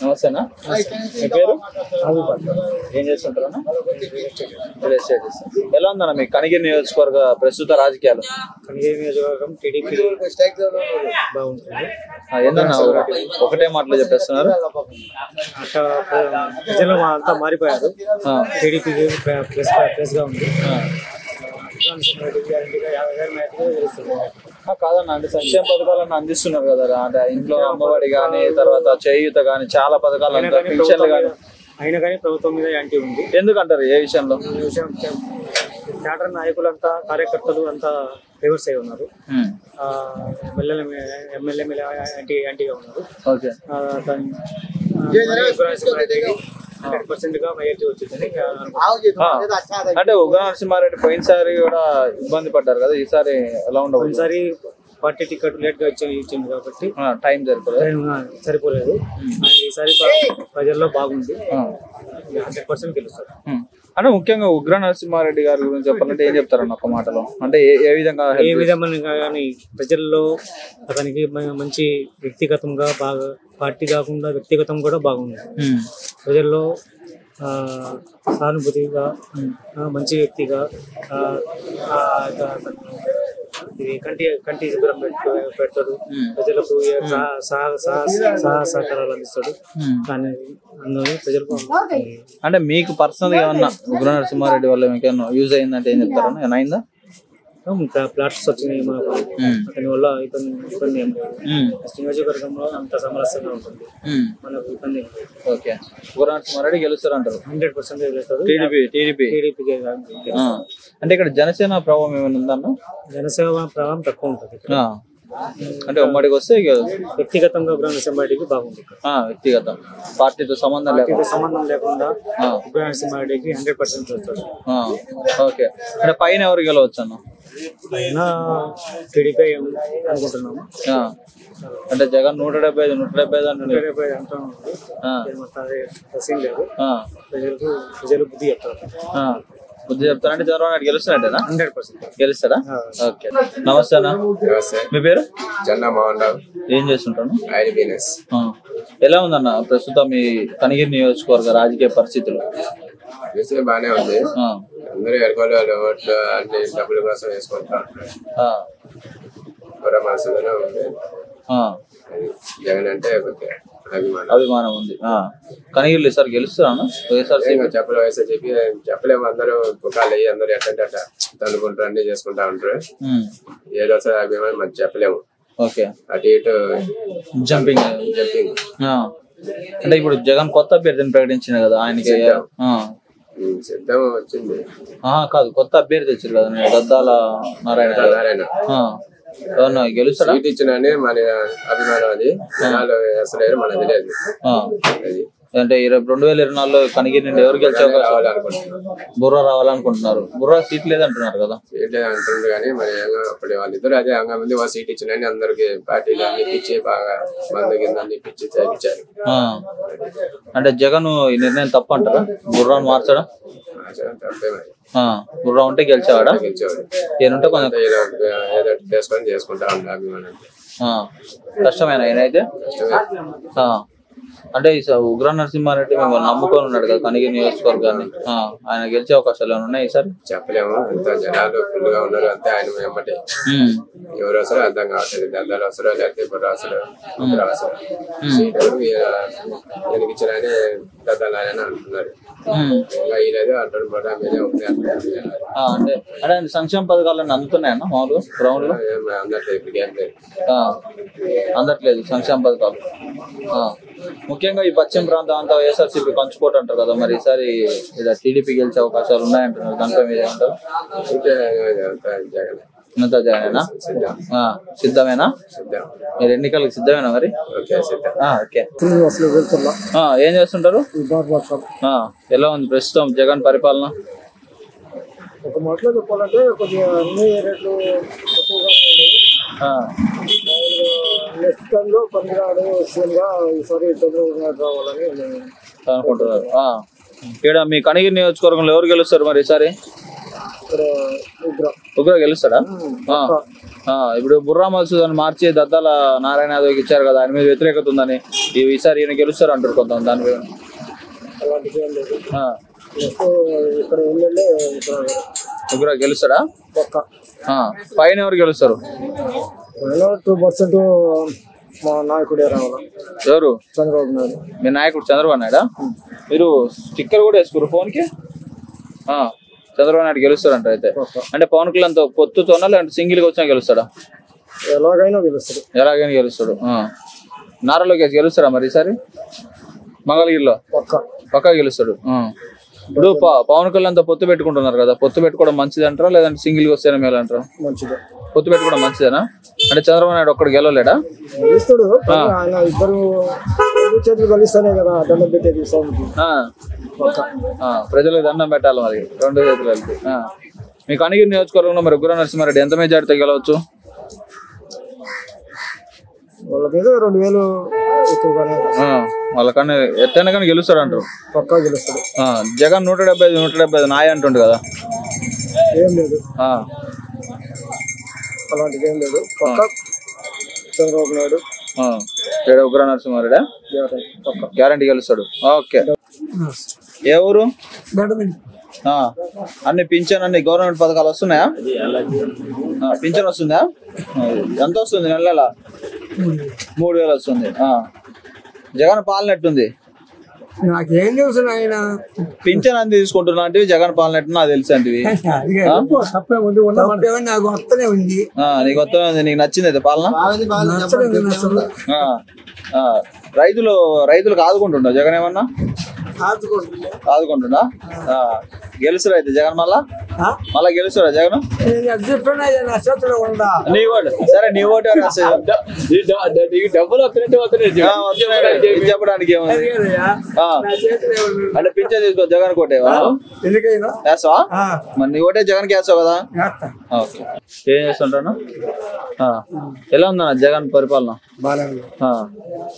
నమస్తేనా, మీ పేరు? ఏం చేస్తుంటారా? ఎలా ఉందన్న మీ కనిగిరి నియోజకవర్గ ప్రస్తుత రాజకీయాలు? కనిగిరి నియోజకవర్గం టీడీపీ బాగుంటుంది. ఏంటన్నా ఒకటే మాటలో చెప్పేస్తున్నారు? ప్రజలు అంతా మారిపోయారు. టీడీపీకి ప్లస్ గా ఉంది. కాదన్న, అంటే సంక్షేమ పథకాలను అందిస్తున్నారు కదా, అంటే ఇంట్లో అమ్మఒడి గానీ, తర్వాత చేయూత గానీ, చాలా పథకాలు పెన్షన్లు గానీ. అయినా కానీ ప్రభుత్వం మీద యాంటీ ఉంది. ఎందుకంటారు? ఏ విషయంలో? కేడర్ నాయకులంతా, కార్యకర్తలు అంతా ఫేవర్స్ అయి ఉన్నారు. ఎమ్మెల్యే యాంటీగా ఉన్నారు. ఓకే, 100% గా మెజారిటీ వచ్చిందని. అంటే ఉగ్ర నరసింహారెడ్డి పోయినసారి కూడా ఇబ్బంది పడ్డారు కదా, ఈసారి ఎలా ఉండవు? పోయినసారి పార్టీ టికెట్ లేట్ గా ఇచ్చింది కాబట్టి టైం సరిపోలేదు. ఈసారి ప్రజల్లో బాగుంది. 100% గెలుస్తారు. అంటే ముఖ్యంగా ఉగ్ర నరసింహారెడ్డి గారి గురించి చెప్పాలంటే ఏం చెప్తారన్న ఒక మాటలో? అంటే ఏ విధంగా కానీ ప్రజల్లో అతనికి మంచి వ్యక్తిగతంగా బాగా, పార్టీ కాకుండా వ్యక్తిగతం కూడా బాగుంది. ప్రజల్లో సానుభూతిగా, మంచి వ్యక్తిగా, ఇది కంటి శుభ్రం పెడతాడు, ప్రజలకు సహకారాలు అందిస్తాడు. కానీ అందులో ప్రజలకు అంటే మీకు పర్సనల్ గా ఏమన్నా ఉగ్ర నరసింహారెడ్డి వల్ల మీకు యూజ్ అయిందంటే ఏం చెప్తారన్నా? ఏమైనా అయిందా? ప్లాట్స్ వచ్చినాయి మనకు, అతని వల్ల ఇబ్బంది ఏం లేదు. నియోజకవర్గంలో అంత సమరస్యంగా ఉంటుంది, మనకు ఇబ్బంది ఏం లేదు. ఓకే, ఉగ్ర నరసింహారెడ్డి గెలుస్తారు అంటారు? 100% గెలుస్తారు. టీడీపీకి. అంటే ఇక్కడ జనసేన ప్రభావం ఏమైనా ఉందన్న? జనసేన ప్రభావం తక్కువ ఉంటుంది. అంటే ఉమ్మడికి వస్తే వ్యక్తిగతంగా ఉగ్ర నరసింహారెడ్డికి బాగుంది. వ్యక్తిగతం, పార్టీతో సంబంధం లేకుండా ఉగ్ర నరసింహారెడ్డికి 100% వస్తాడు. ఓకే, అంటే పైన ఎవరు గెలవచ్చు అన్న? పైన టీడీపీ అనుకుంటున్నాము. అంటే జగన్ 175 అంటున్నారు. ప్రజలు బుద్ధి చెప్తారు. బుద్ధి చెప్తారంటే చంద్రబాబు నాయుడు గెలుస్తున్నట్టేనా? 100% గెలుస్తాడా? ఓకే, నమస్తే అన్న. మీ పేరు? మోహన్ రావు. ఏం చేస్తుంటాను? ఎలా ఉందన్న ప్రస్తుతం మీ కనిగిరి నియోజకవర్గ రాజకీయ పరిస్థితులు? బానే ఉంది. అందరూ ఎరుకోలు వాళ్ళు ఓట్లు అన్ని డబ్బుల కోసం వేసుకుంటారు. మనసులోనే ఉంది. జగన్ అంటే అభిమానం ఉంది. కనిగిరిలో సార్ గెలుస్తారా? చెప్పలేము. అందరూ పుకాలు అయ్యి అందరూ ఎట్టంటే అట్లా తనుకుంటారు, అన్ని చేసుకుంటా ఉంటారు. ఏదో సార్ అభిమానం మనం చెప్పలేము. ఓకే, అటు ఇటు జంపింగ్. అంటే ఇప్పుడు జగన్ కొత్త అభ్యర్థిని ప్రకటించిన కదా, ఆయనకి సిద్ధం వచ్చింది కాదు, కొత్త అభ్యర్థి వచ్చారు కదా, గద్దాల నారాయణ. గెలుస్తాడా? సీట్ ఇచ్చినని మన అభిమానం. అది జనాలు అసలు మనకు తెలియదు. అంటే 2024లో కనిగిరి నుండి ఎవరు గెలిచే బుర్రా రావాలనుకుంటున్నారు? బుర్రా సీట్ లేదంటున్నారు కదా. సీట్ లేదంటుంది కానీ మరి అప్పుడు వాళ్ళిద్దరు అదే మంది వాళ్ళు సీట్ ఇచ్చినని అందరికి పార్టీలు అన్ని ఇప్పించి బాగా మందు కింద అన్ని ఇప్పించి చేయించారు. అంటే జగన్ ఈ నిర్ణయం తప్ప అంటారా? బుర్రాను మార్చడం తప్పే మరి. బుర్రా ఉంటే గెలిచేవాడా? ఏనుంటే కొంచెం ఏదో చేసుకొని చేసుకుంటా ఉండే అభిమానం. కష్టమేనా ఈయనైతే? అంటే ఉగ్ర నరసింహారెడ్డి మిమ్మల్ని నమ్ముకొని ఉన్నాడు కదా కనిగిరి నియోజకవర్గాన్ని, ఆయన గెలిచే అవకాశాలు ఏమైనా ఉన్నాయి ఈసారి? చెప్పలేము. అంత జనాలు ఫుల్ గా ఉన్నారు అంతే. ఆయన వెంబటే ఎవరు వస్తారో అర్థం కావట్లేదు. దళాలు వస్తారో లేకపోతే ఇప్పుడు వస్తారో వెలిగించాలని దళాలు అని అంటున్నారు. అంటే సంక్షేమ పథకాలన్నీ అందుతున్నాయన్న మామూలుగా గ్రౌండ్ లో? అందట్లేదు సంక్షేమ పథకాలు. ముఖ్యంగా ఈ పశ్చిమ ప్రాంతం అంతా వైఎస్ఆర్సీపీ పంచుకోవటం అంటారు కదా, మరి ఈసారి టీడీపీ గెలిచే అవకాశాలు ఉన్నాయంటున్నారు. దానిపై మీరు ఏమంటారు? అంతా జగనేనా? సిద్ధమేనా? మీరు ఎన్నికలకు సిద్ధమేనా మరి? ఓకే, ఏం చేస్తుంటారు? ఎలా ఉంది ప్రస్తుతం జగన్ పరిపాలన? ఒక మాటలో చెప్పాలంటే కొద్దిగా అన్ని రేట్లు ఎక్కువగా ఉన్నాయి. నెక్స్ట్ టైంలో పనికిరాడు సీఎంగా ఈసారి చంద్రబాబు నాయుడు రావాలని అనుకుంటున్నారు. ఇక్కడ మీ కనిగిరి నియోజకవర్గంలో ఎవరు గెలుస్తారు మరి ఈసారి? ఇక్కడ ఉగ్ర గెలుస్తాడా? ఇప్పుడు బుర్రా మధుసూదన్ మార్చి దద్దాల నారాయణ యాదవ్కి ఇచ్చారు కదా, ఆయన మీద వ్యతిరేకత ఉందని ఈసారి ఈయన గెలుస్తారు అంటారు కొంతమంది. దాని మీద ఇక్కడ ఏంటంటే ముగ్గురు గెలుస్తాడా? పైన ఎవరు గెలుస్తారు? 2% మా నాయకుడే రావాలి. ఎవరు? చంద్రబాబు నాయుడు. మీ నాయకుడు చంద్రబాబు నాయుడా? మీరు స్టిక్కర్ కూడా వేసుకోరు ఫోన్ కి? చంద్రబాబు నాయుడు గెలుస్తారంట అయితే. అంటే పవన్ కళ్యాణ్ తో పొత్తుతోనా లేదంటే సింగిల్ గా వచ్చినా గెలుస్తాడా? ఎలాగైనా గెలుస్తాడు. నారా లోకేష్ గెలుస్తాడా మరి ఈసారి మంగళగిరిలో? పక్కా గెలుస్తాడు. ఇప్పుడు పవన్ కళ్యాణ్ తో పొత్తు పెట్టుకుంటున్నారు కదా, పొత్తు పెట్టుకోవడం మంచిది అంటారా లేదంటే సింగిల్ గా వస్తేనే మేలు అంటారా? మంచిది. పొత్తు పెట్టుకోవడం మంచిదేనా? అంటే చంద్రబాబు నాయుడు ఒక్కడు గెలవలేడా? గెలుస్తాడు. ఆయన ఇద్దరు చేతులు కలిస్తానే కదా దండం పెట్టేది. ప్రజలకు దండం పెట్టాలి మరి 2 చేతులు కలిపి. మీ కనిగిరి నియోజకవర్గంలో మరి ఉగ్ర నరసింహారెడ్డి ఎంత మెజారిటీ గెలవచ్చు? వాళ్ళ మీద 2000 ఎక్కువగానే. వాళ్ళకన్నా ఎట్టైనా కానీ గెలుస్తాడు అంటారు? పక్కా గెలుస్తాడు. జగన్ 175 నాయ అంటుండు కదా, ఏం లేదు అలాంటిది, ఏం లేదు. పక్కా చంద్రబాబు నాయుడు ఉగ్ర నరసింహారెడ్డి గ్యారంటీ గెలుస్తాడు. ఓకే. ఏ ఊరు? అన్ని పింఛన్ అన్ని గవర్నమెంట్ పథకాలు వస్తున్నాయా? పింఛన్ వస్తుందా? ఎంత వస్తుంది నెల? 3000 వస్తుంది. జగన్ పాలన ఎట్టుంది? నాకేం తెలుసు ఆయన. పింఛన్ అంది తీసుకుంటున్నా అంటే జగన్ పాలన ఎట్టు నాకు తెలుసు అంటే నాకు వస్తూనే ఉంది. నీకు వస్తూనే ఉంది. నీకు నచ్చింది అయితే పాలన? రైతులకు ఆదుకుంటుండో జగన్? ఏమన్నా ఆదుకుంటున్నా? గెలుస్తారా అయితే జగన్? మళ్ళా గెలుస్తారా జగన్? నీ ఓటు సరే, నీ ఓటు డబ్బులు చెప్పడానికి ఏముంది? అంటే పింఛన్ తీసుకో జగన్ కొట్టేవా? వేస్తావా? మరి నీ ఓటే జగన్ కి వేస్తావు కదా. ఓకే. ఏం చేస్తుంటాను? ఎలా ఉందన్న జగన్ పరిపాలన?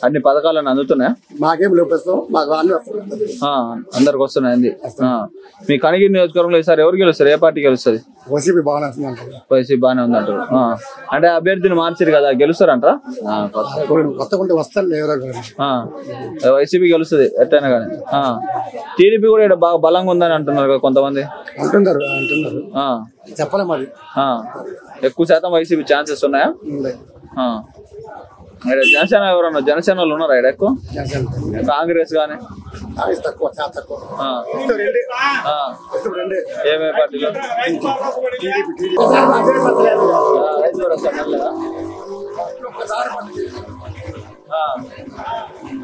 అన్ని పథకాలను అందుతున్నాయా? మాకేం లోపిస్తాం, అందరికి వస్తున్నాయి. మీ కనిగిరి నియోజకవర్గంలో ఈసారి ఎవరు గెలుస్తారు? ఏ పార్టీ గెలుస్తుంది? వైసీపీ బాగానే ఉందంటారు. అంటే అభ్యర్థిని మార్చారు కదా, గెలుస్తారంటారా? వైసీపీ గెలుస్తుంది ఎట్టైనా కానీ. టీడీపీ కూడా ఇక్కడ బాగా బలంగా ఉందని అంటున్నారు కదా కొంతమంది. చెప్పలే మరి. ఎక్కువ శాతం వైసీపీ ఛాన్సెస్ ఉన్నాయా? జనసేన ఎవరన్నా జనసేన వాళ్ళు ఉన్నారా ఇక్కడ ఎక్కువ? కాంగ్రెస్ గానీ ఏమే పార్టీలో?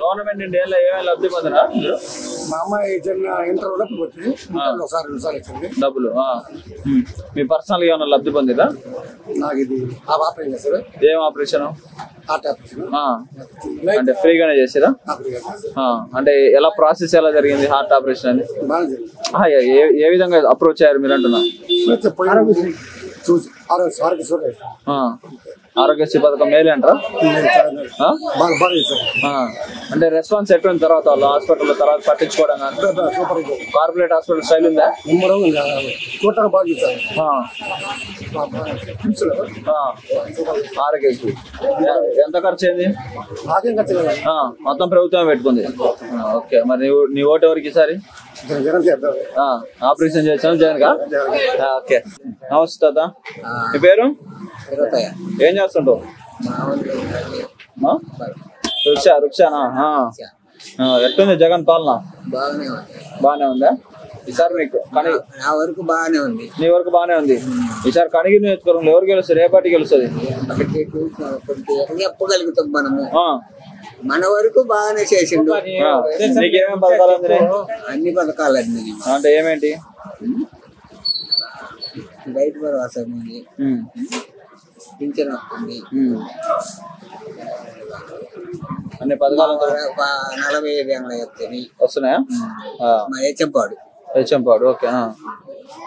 గవర్నమెంట్ నుండి ఏమేమి లబ్ధి పొందినా? మా అమ్మాయి డబ్బులు మీ పర్సనల్ గా ఏమన్నా లబ్ధి పొందిరా? నాకు ఇది ఆపరేషన్ చేశారు. ఏం ఆపరేషన్? అంటే ఫ్రీగానే చేసిరా? అంటే ఎలా ప్రాసెస్ ఎలా జరిగింది హార్ట్ ఆపరేషన్ అని? ఏ విధంగా అప్రోచ్ అయ్యారు మీరు అంటున్నా? ఆరోగ్యశ్రీ పథకం మేలే అంటారా? అంటే రెస్పాన్స్ ఎట్టిన తర్వాత వాళ్ళు హాస్పిటల్ తర్వాత పట్టించుకోవడం కార్పొరేట్ హాస్పిటల్ స్టైల్ ఉందా? ఆరోగ్యశ్రీ ఎంత ఖర్చు అయింది? మొత్తం ప్రభుత్వం పెట్టుకుంది. ఓకే. మరి నీ ఓటు ఎవరికి ఈసారి? ఆపరేషన్ చేసాను జగన్ గా. ఓకే. నమస్తే తాత. మీ పేరు? ఏం చేస్తుంటావు? రుక్షానా? ఎట్టుంది జగన్ పాలన? బాగానే ఉందా ఈసారి? నీకు నా వరకు బాగానే ఉంది. నీ వరకు బాగానే ఉంది. ఈసారి కనిగిరి నియోజకవర్గంలో ఎవరు గెలుస్తారు? ఏ పార్టీ గెలుస్తుంది? చెప్పగలుగుతాం మనము. మన వరకు బాగానే చేసిండు. నీకేమేమి పథకాలు అందినాయి? అన్ని పథకాలు అందినాయి. అంటే ఏమేంటి? రైతు భరోసా ఉంది, పింఛన్ వస్తుంది, అన్ని పథకాలు 45 ఏళ్ళ వస్తున్నాయా? హెచ్ఎంపాడు. ఓకే.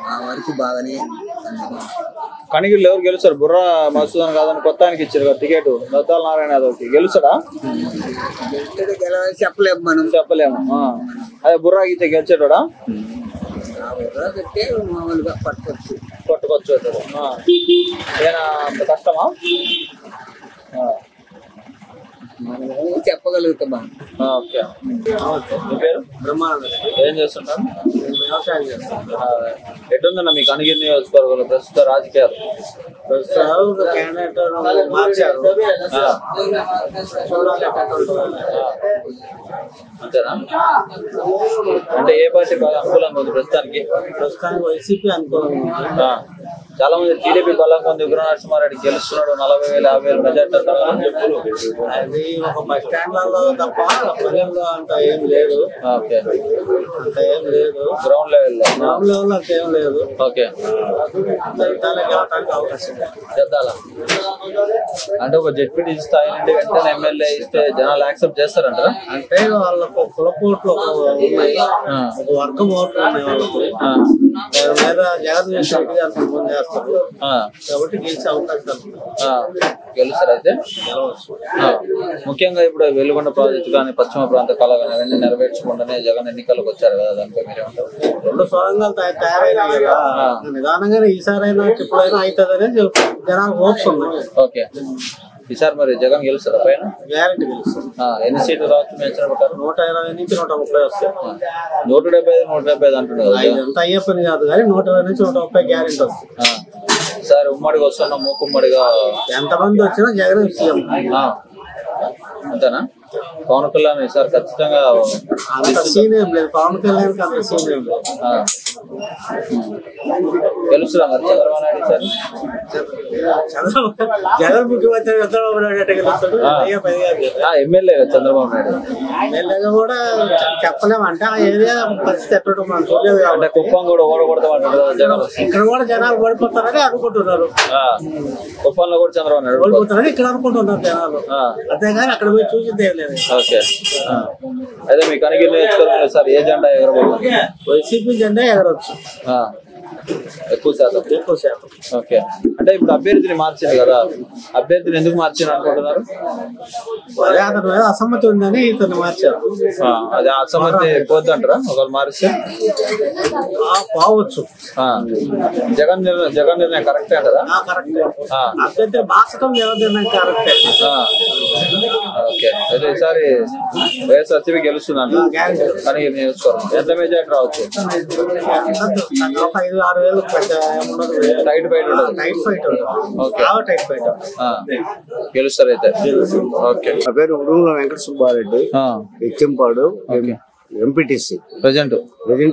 మా వరకు బాగానే. కనిగిరిలో ఎవరు గెలుస్తారు? బుర్రా మధుసూదన్ కాదని కొత్త ఆయనకి ఇచ్చారు కదా టికెట్, దత్తాల నారాయణ యాదవ్కి. గెలుస్తాడా? చెప్పలేము మనం. చెప్పలేము. అదే బుర్రా గీతే గెలిచేటోడా? మామూలుగా పట్టుకోవచ్చు. పట్టుకోవచ్చు అంత కష్టమా? చెప్పగలుగుతామా? ఓకే. మీ పేరు? బ్రహ్మానంద. ఏం చేస్తుంటారు? వ్యవసాయం చేస్తాం. ఎటుందన్న మీకు అణగిరి నియోజకవర్గంలో ప్రస్తుత రాజకీయాలు? క్యాండిడేట్ మార్చారు. అంతేనా? అంటే ఏ పార్టీ బాగా అనుకూలంగా ఉంది ప్రస్తుతానికి? వైసీపీ అనుకూలంగా. చాలా మంది టీడీపీ బలంగా ఉంది, ఉగ్ర నరసింహారెడ్డి గెలుస్తున్నాడు, 40,000 50,000 మెజార్టీ అంటారు. అది ఒక బస్ స్టాండ్లలో తప్ప ప్రజల్లో అంత ఏం లేదు. ఓకే. అంత ఏం లేదు. గ్రౌండ్ లెవెల్లో అంత ఏం లేదు. ఓకే. అవకాశం చేద్దాలా అంటే ఒక జెడ్పీటీ స్థాయి నుండి వెంటనే ఎమ్మెల్యే ఇస్తే జనాలు యాక్సెప్ట్ చేస్తారంటారా? అంటే వాళ్ళకు కులపోట్లు ఉన్నాయి, ఒక వర్గం ఓట్లు ఉన్నాయి వాళ్ళకు. మీద జగన్ చేస్తారు కాబట్టి గెలిచే అవకాశం గెలుస్తారు. అయితే ముఖ్యంగా ఇప్పుడు వెలుగొండ ప్రాజెక్టు కానీ పశ్చిమ ప్రాంత కళ కానీ అవన్నీ నెరవేర్చకుండానే జగన్ ఎన్నికలకు వచ్చారు కదా, దానిపై మీరేమంటారు? 2 సొరంగాలు తయారైనాయి కదా, నిదానంగానే ఈసారైనా ఎప్పుడైనా అవుతుందనే జనాలు హోప్స్ ఉన్నాయి. ఓకే. ఈసారి మరి జగన్ గెలుస్తారా పైన? గ్యారెంటీ గెలుస్తారు. ఎన్ని సీట్లు రావచ్చు మీ అంచనా ప్రకారం? 120 నుంచి 130 వస్తాయి. 175 అంటున్నారు. అంత అయ్యే పని కాదు కానీ 120 నుంచి 130 గ్యారెంటీ వస్తుంది. సార్ ఉమ్మడిగా వస్తున్నా మూకుమ్మడిగా ఎంతమంది వచ్చినా జగన్ సీఎం. అంతేనా? పవన్ కళ్యాణ్ ఈసారి ఖచ్చితంగా అంత సీన్ ఏం లేదు. పవన్ కళ్యాణ్ అంత సీన్ ఏం లేదు. గెలుస్తున్నా మరి చంద్రబాబు నాయుడు సార్? జగన్ ముఖ్యమంత్రి చంద్రబాబు నాయుడు గెలుస్తాడు. ఎమ్మెల్యే చంద్రబాబు నాయుడు ఎమ్మెల్యేగా కూడా చెప్పలేమంటే ఆ ఏరియా పరిస్థితి ఎట్లా మనం చూడలేదు. అంటే కుప్పం కూడా ఓడగొడతామంటారు జనం. ఇక్కడ కూడా జనాలు ఓడిపోతారని అనుకుంటున్నారు. కుప్పంలో కూడా చంద్రబాబు నాయుడు ఓడిపోతారని ఇక్కడ అనుకుంటున్నారు జనాలు. అంతేగాని అక్కడ పోయి చూసింది ఏం లేదు. ఓకే. అదే మీ కనిగిరి నియోజకవర్గంలో సార్ ఏ జెండా ఎగరబోతుంది? వైసీపీ జెండా ఎగరవచ్చు ఎక్కువ శాతం. ఓకే. అంటే ఇప్పుడు అభ్యర్థిని మార్చింది కదా, అభ్యర్థిని ఎందుకు మార్చింది అనుకుంటున్నారు? అదే అతని మీద అసమ్మతి ఉందని ఇతను మార్చారు. అదే అసమ్మతి పోద్దు అంటారా ఒకళ్ళు మారిస్తే? పోవచ్చు. జగన్ నిర్ణయం కరెక్టే అంటారా? కరెక్ట్. అభ్యర్థి మార్చడం జగన్ నిర్ణయం కరెక్టే. ఓకే. అయితే ఈసారి వైఎస్ఆర్సీపీ గెలుస్తుందంట కనిగిరి నియోజకవర్గం. ఎంత మెజార్టీ రావచ్చు? 5-6 వేలు టైట్ ఫైట్ ఉంటుంది. గెలుస్తారు అయితే. ఓకే. నా పేరు Udugula Venkata Subbareddy, HM Padu, MPTC present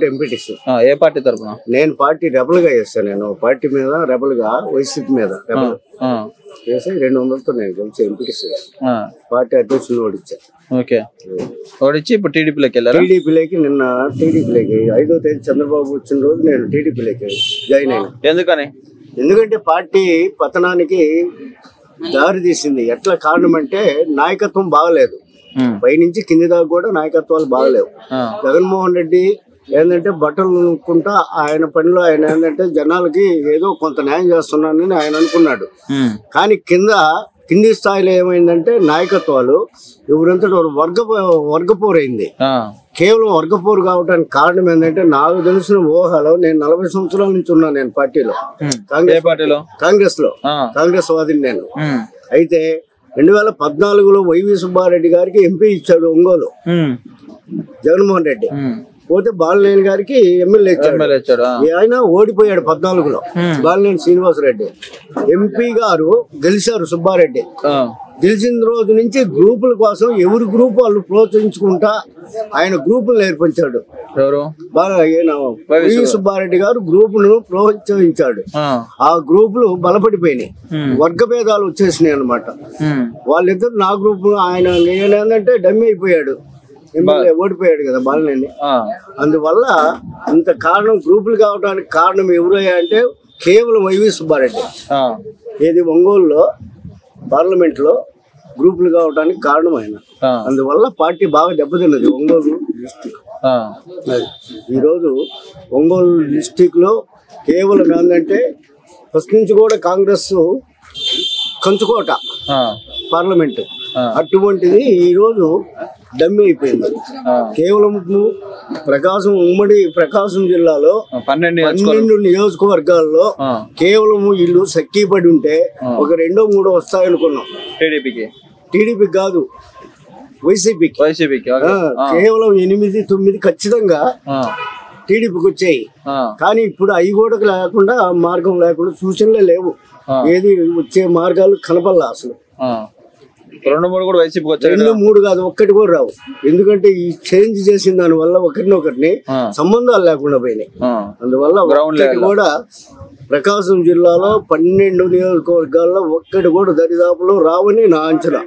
MPTC. ఏ పార్టీ తరఫున? నేను పార్టీ రెబల్ గా చేస్తాను. నేను పార్టీ మీద రెబల్ గా వైసీపీ మీద రెబల్ చేసి 200తో నేను గెలిచి ఎంపీటీసీ పార్టీ అధ్యక్షులు ఓడించా. ఓకే. ఓడించి ఇప్పుడు టీడీపీలోకి వెళ్ళారు. టీడీపీలోకి నిన్న టీడీపీలోకి 5వ తేదీ చంద్రబాబు వచ్చిన రోజు నేను టీడీపీలోకి జాయిన్ అయినా. ఎందుకని? ఎందుకంటే పార్టీ పతనానికి దారి తీసింది. ఎట్లా కారణం అంటే నాయకత్వం బాగలేదు. పైనుంచి కింది దాకా కూడా నాయకత్వాలు బాగలేవు. జగన్మోహన్ రెడ్డి ఏంటంటే బట్టలు నూక్కుంటా ఆయన పనిలో ఆయన ఏంటంటే జనాలకి ఏదో కొంత న్యాయం చేస్తున్నానని ఆయన అనుకున్నాడు. కానీ కింది స్థాయిలో ఏమైందంటే నాయకత్వాలు ఎవరంతటి వర్గపోరైంది. కేవలం వర్గపోరు కావడానికి కారణం ఏంటంటే నాకు తెలిసిన ఊహలో నేను 40 సంవత్సరాల నుంచి ఉన్నాను నేను పార్టీలో, కాంగ్రెస్ లో కాంగ్రెస్ వాదిని నేను. అయితే 2014లో వైవి సుబ్బారెడ్డి గారికి ఎంపీ ఇచ్చాడు ఒంగోలు జగన్మోహన్ రెడ్డి. పోతే బాలినేని గారికి ఎమ్మెల్యే ఇచ్చాడు. ఆయన ఓడిపోయాడు 14లో. బాలినేని శ్రీనివాసరెడ్డి ఎంపీ గారు గెలిచారు. సుబ్బారెడ్డి గెలిచిన రోజు నుంచి గ్రూపుల కోసం ఎవరి గ్రూప్ వాళ్ళు ప్రోత్సహించుకుంటా ఆయన గ్రూపులు నేర్పించాడు. వైవి సుబ్బారెడ్డి గారు గ్రూపులను ప్రోత్సహించాడు. ఆ గ్రూపులు బలపడిపోయినాయి, వర్గభేదాలు వచ్చేసినాయి అన్నమాట. వాళ్ళిద్దరు నా గ్రూప్ ఆయన ఏంటంటే డమ్మి అయిపోయాడు, ఎమ్మెల్యే ఓడిపోయాడు కదా బాలినేని. అందువల్ల ఇంత కారణం గ్రూపులు కావడానికి కారణం ఎవరయ్యా అంటే కేవలం వైవి సుబ్బారెడ్డి. ఏది ఒంగోలులో పార్లమెంట్ లో గ్రూపులు కావడానికి కారణం ఆయన. అందువల్ల పార్టీ బాగా దెబ్బతిన్నది ఒంగోలు డిస్టిక్. ఈరోజు ఒంగోలు డిస్టిక్ లో కేవలం ఏంటంటే ఫస్ట్ నుంచి కూడా కాంగ్రెస్ కంచుకోట పార్లమెంట్, అటువంటిది ఈరోజు డమ్మి అయిపోయింది. కేవలం ప్రకాశం ఉమ్మడి ప్రకాశం జిల్లాలో 12 నియోజకవర్గాల్లో కేవలం ఇల్లు సక్కీపడి ఉంటే ఒక 2-3 వస్తాయనుకున్నాం. టీడీపీ కాదు, వైసీపీకి కేవలం 8-9 ఖచ్చితంగా టీడీపీకి వచ్చాయి. కానీ ఇప్పుడు అవి కూడా లేకుండా, మార్గం లేకుండా, సూచనలే లేవు, ఏది వచ్చే మార్గాలు కనపల్లా అసలు. 2-3 కూడా వైసీపీకి వచ్చాయి. 2-3 కాదు, ఒక్కటి కూడా రావు. ఎందుకంటే ఈ చేంజ్ చేసిన దాని వల్ల ఒకరిని సంబంధాలు లేకుండా పోయినాయి. అందువల్ల ఒక్కటి కూడా ప్రకాశం జిల్లాలో 12 నియోజకవర్గాల్లో ఒక్కటి కూడా దరిదాపులో రావని నా అంచనా,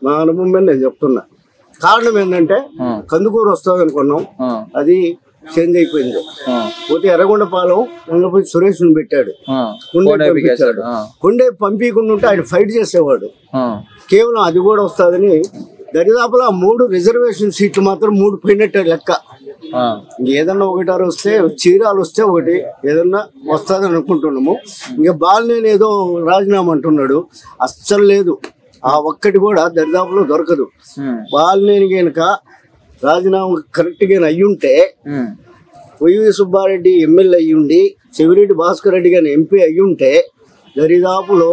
నా అనుభవం మీద నేను చెప్తున్నా. కారణం ఏంటంటే కందుకూరు వస్తుంది అనుకున్నాం, అది చేంజ్ అయిపోయింది. పోతే ఎర్రగొండపాలెం ఉండిపోయి సురేష్ పెట్టాడు, కొండే పంపించకుండా ఉంటే ఆయన ఫైట్ చేసేవాడు. కేవలం అది కూడా వస్తుందని దరిదాపులో 3 రిజర్వేషన్ సీట్లు మాత్రం 3 పోయినట్టే లెక్క. ఏదన్నా 1-6 వస్తే, చీరాలు వస్తే ఒకటి ఏదన్నా వస్తుంది అనుకుంటున్నాము. ఇంకా బాలినేని ఏదో రాజీనామా అంటున్నాడు, అస్సలు లేదు. ఆ ఒక్కటి కూడా దరిదాపులో దొరకదు. బాలినేని కనుక రాజీనామా కరెక్ట్ గా అయ్యుంటే, వైవి సుబ్బారెడ్డి ఎమ్మెల్యే అయ్యుండి చెవిరెడ్డి భాస్కర్ రెడ్డి గారిని ఎంపీ అయ్యుంటే దరిదాపులో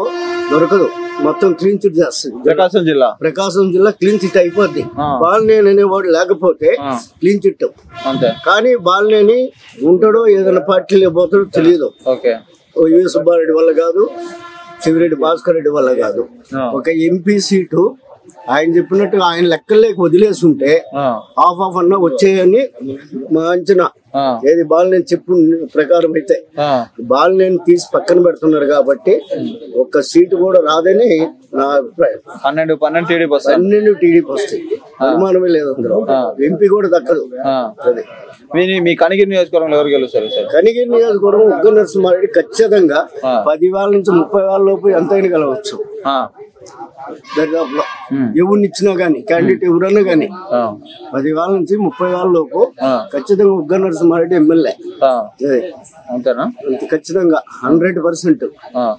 దొరకదు. మొత్తం క్లీన్ చిట్ చేస్తుంది ప్రకాశం జిల్లా క్లీన్ చిట్ అయిపోద్ది. బాలినేని అనేవాడు లేకపోతే క్లీన్ చిట్. కానీ బాలినేని ఉంటాడో ఏదైనా పార్టీలో పోతాడో తెలియదు. వైవి సుబ్బారెడ్డి వల్ల కాదు, చెవిరెడ్డి భాస్కర్ రెడ్డి వల్ల కాదు. ఒక ఎంపీ సీటు ఆయన చెప్పినట్టు ఆయన లెక్కలేక వదిలేసి ఉంటే హాఫ్ అన్నా వచ్చేయని మా అంచనా. ఏది బాలినేని చెప్పు ప్రకారం అయితే బాలినేని తీసి పక్కన పెడుతున్నారు కాబట్టి ఒక్క సీటు కూడా రాదని నా అభిప్రాయం. 12 టీడీపీ వస్తాయి, అనుమానమే లేదు. అందులో ఎంపీ కూడా దక్కదు. అది మీ కనిగిరి నియోజకవర్గంలో ఎవరు గెలుస్తారు సార్? కనిగిరి నియోజకవర్గం ఉగ్గ నరసింహారెడ్డి ఖచ్చితంగా 10,000 నుంచి 30,000 లోపు ఎంతైనా గెలవచ్చు. దరిదాపులో ఎవరిని ఇచ్చినా గానీ, క్యాండిడేట్ ఎవరన్నా గానీ 10,000 నుంచి 30,000 లోపు ఖచ్చితంగా ఉగ్గ నరసింహారెడ్డి ఎమ్మెల్యే. ఖచ్చితంగా 100%.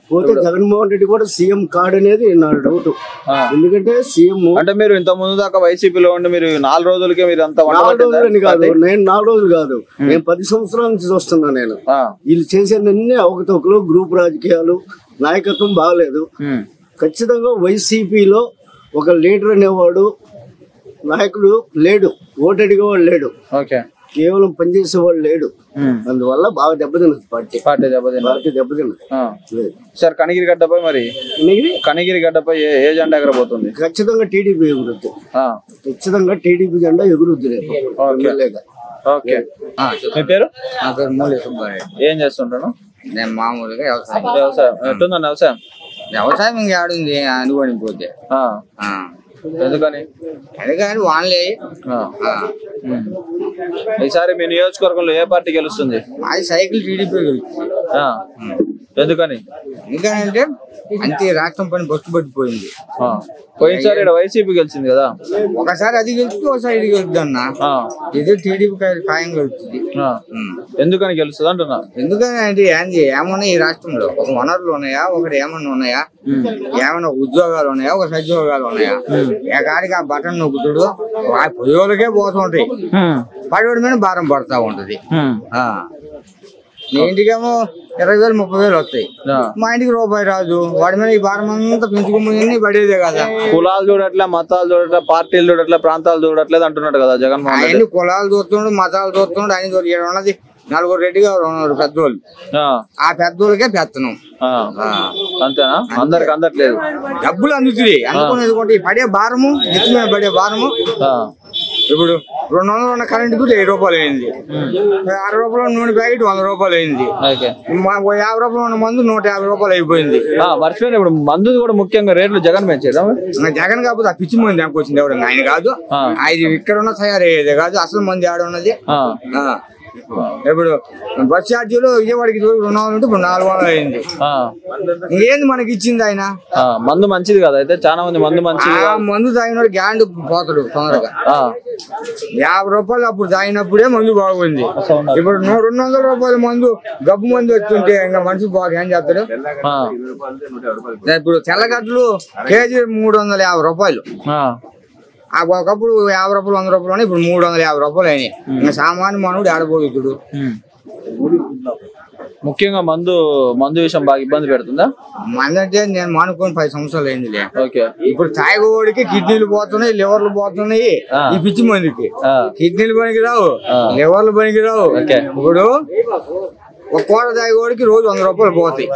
పోతే జగన్మోహన్ రెడ్డి కూడా సీఎం కాడు అనేది నా డౌట్. ఎందుకంటే సీఎం అంటే మీరు ఇంత ముందు దాకా వైసీపీలో ఉండి మీరు 4 రోజులకే మీరు అంత 4 రోజులని కాదు, నేను 4 రోజులు కాదు, నేను 10 సంవత్సరాల నుంచి చూస్తున్నా. నేను వీళ్ళు చేసేదన్నీ అవకతవకలు, గ్రూప్ రాజకీయాలు, నాయకత్వం బాగలేదు. ఖచ్చితంగా వైసీపీలో ఒక లీడర్ అనేవాడు, నాయకుడు లేడు, ఓటు అడిగేవాడు లేడు, కేవలం పనిచేసేవాడు లేడు. అందువల్ల బాగా దెబ్బతిన్నది పార్టీ దెబ్బతిన్నది. సార్ కనిగిరి గడ్డపై మరి కనిగిరి గడ్డపై ఏ జెండా ఎగరబోతుంది? ఖచ్చితంగా టీడీపీ ఎగురుద్ది. ఖచ్చితంగా టీడీపీ జెండా ఎగురుద్ది రేపు. ఓకే, మీ పేరు? నా పేరు మూలి సుబ్బారెడ్డి. ఏం చేస్తుంటాను? నేను మామూలుగా వ్యవసాయం. ఎట్టుందండి వ్యవసాయం? వ్యవసాయం ఇంకా ఆడుంది అనుకోని పోతే. ఎందుకని? ఎందుకని వానలే. ఈసారి మీ నియోజకవర్గంలో ఏ పార్టీ గెలుస్తుంది? అది సైకిల్ టీడీపీ గెలుస్తుంది. ఎందుకని? ఎందుకనంటే అంతే, రాష్ట్రం పని బస్సు పట్టిపోయింది. పోయినసారి ఇక్కడ వైసీపీ గెలిచింది కదా, ఒకసారి అది గెలుస్తుంది, ఒకసారి ఇది గెలుస్తుంది అన్న. ఇది టీడీపీ ఖాయం గెలుస్తుంది. ఎందుకని గెలుస్తుంది అంటున్నా? ఎందుకని అంటే ఏమన్నా ఈ రాష్ట్రంలో ఒక వనరులు ఉన్నాయా, ఒకటి ఏమన్నా ఉన్నాయా, ఏమన్నా ఉద్యోగాలు ఉన్నాయా, ఒక సద్యోగాలు ఉన్నాయా? కాడికి ఆ బటన్ నొక్కుతుడు ఆ పొయ్యోలకే పోతుంటాయి, పడివాడి మీద భారం పడతా ఉంటది. నీ ఇంటికేమో 20,000 30,000 వస్తాయి, మా ఇంటికి రూపాయి రాదు. వాడి మీద ఈ భారం అంతా పెంచుకుని పడేదే కదా. కులాలు చూడట్లే, మతాలు చూడట్లే, పార్టీలు చూడట్లే, ప్రాంతాలు చూడట్లేదు అంటున్నాడు కదా జగన్మోహన్ రెడ్డి. అన్ని కులాలు చూస్తుండు, మతాలు చూస్తుండు, ఆయన ఇక్కడ ఉన్నది 4 రెడ్డి గారు ఉన్నారు పెద్దోళ్ళు. ఆ పెద్దోళ్ళకే పెత్తనం. అంతేనా? అందరికి అందట్లేదు, డబ్బులు అందుతుంది. అందుకునేది పడే భారము, నెత్తి మీద పడే భారము. ఇప్పుడు 200 ఉన్న కరెంట్ బిల్ 7 రూపాయలు అయింది, 60 రూపాయలు నూనె ప్యాకెట్ 100 రూపాయలు అయింది, 50 రూపాయలు ఉన్న మందు 150 రూపాయలు అయిపోయింది. మర్చిపోయిన ఇప్పుడు మందు కూడా ముఖ్యంగా రేట్లు జగన్ పెంచేదా? జగన్ కాకపోతే ఆ పిచ్చి మంది అనుకొచ్చింది ఎవరు, ఆయన కాదు. ఆయన ఇక్కడ ఉన్న తయారయ్యేది కాదు, అసలు మంది ఆడ ఉన్నది. ఇప్పుడు బస్ ఛార్జీలు విజయవాడకి 200 ఉంటే ఇప్పుడు 400 అయింది. ఇంకేంది మనకి ఇచ్చింది ఆయన? మందు మంచిది కదా, అయితే చాలా మంది మందు మంచిది. మందు తాగినాడు గ్యాండ్ పోతాడు తొందరగా. 50 రూపాయలు అప్పుడు తాగినప్పుడే మందు బాగుంది. ఇప్పుడు 200 రూపాయల మందు గబ్బు మందు వస్తుంటే ఇంకా మనిషి బాగా ఏం చేస్తాడు? ఇప్పుడు తెల్లగడ్డలు కేజీ 350 రూపాయలు. ఒకప్పుడు 50 రూపాయలు 100 రూపాయలు ఇప్పుడు 350 రూపాయలు అయినాయి. ఇంకా సామాన్య మానవుడు ఆడబోతుడు. ముఖ్యంగా మందు విషయం బాగా ఇబ్బంది పెడుతుందా? మందు అంటే నేను మానుకొని 10 సంవత్సరాలు అయిందిలే. ఓకే. ఇప్పుడు తాగేవాడికి కిడ్నీలు పోతున్నాయి, లివర్లు పోతున్నాయి. ఈ పిచ్చి మందికి కిడ్నీలు పనికి రావు, లివర్లు పనికి రావు. ఇప్పుడు ఒక కోట తాగేవాడికి రోజు 100 రూపాయలు పోతాయి.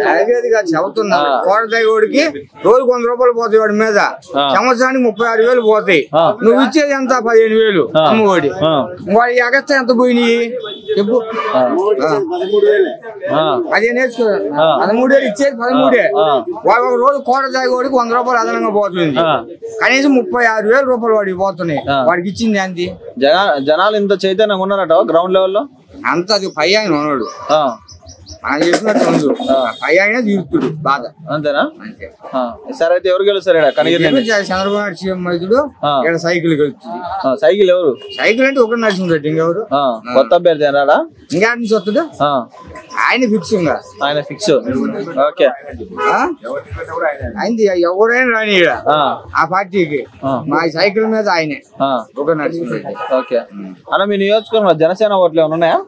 తాగేది కాదు చెబుతున్నా. కోట తాగేవాడికి రోజు 100 రూపాయలు పోతాయి వాడి మీద. సంవత్సరానికి 36,000 పోతాయి. నువ్వు ఇచ్చేది ఎంత? 15,000 అమ్మఒడి. వాడి ఎగస్తా ఎంత పోయినాయి చెప్పు? అదే నేర్చుకో. 13,000 ఇచ్చేది 13,000. వాడు ఒక రోజు కోట తాగేవాడికి 100 రూపాయలు అదనంగా పోతుంది. కనీసం 36,000 రూపాయలు వాడికి పోతున్నాయి. వాడికి ఇచ్చింది ఏంటి? జనాలు ఇంత చైతన్యంగా ఉన్నారట గ్రౌండ్ లెవెల్లో. అంత అది పై ఆయన ఉన్నాడు, మనం చెప్పినట్టు ఉంది. పై ఆయన తీరుతుడు బాధ. అంతేనా? సరే అయితే ఎవరు గెలుస్తారు? చంద్రబాబు నాయుడు సీఎం మైతుడు. ఇక్కడ సైకిల్ గెలుస్తుంది. సైకిల్ ఎవరు? సైకిల్ అంటే ఒకటి నరసింహరెడ్డి. ఇంకెవరు? కొత్త అభ్యర్థి అన్నాడా? ఇంకా నుంచి వస్తుడు ఆయన ఫిక్స్. ఇంకా ఆయన ఫిక్స్. ఓకే. ఆయనది ఎవరైనా రాని ఆ పార్టీకి. మా సైకిల్ మీద ఆయనే ఒక నరసింహరెడ్డి. ఓకే అన్న, మీ నియోజకవర్గంలో జనసేన ఓట్లు ఏమైనా ఉన్నాయా?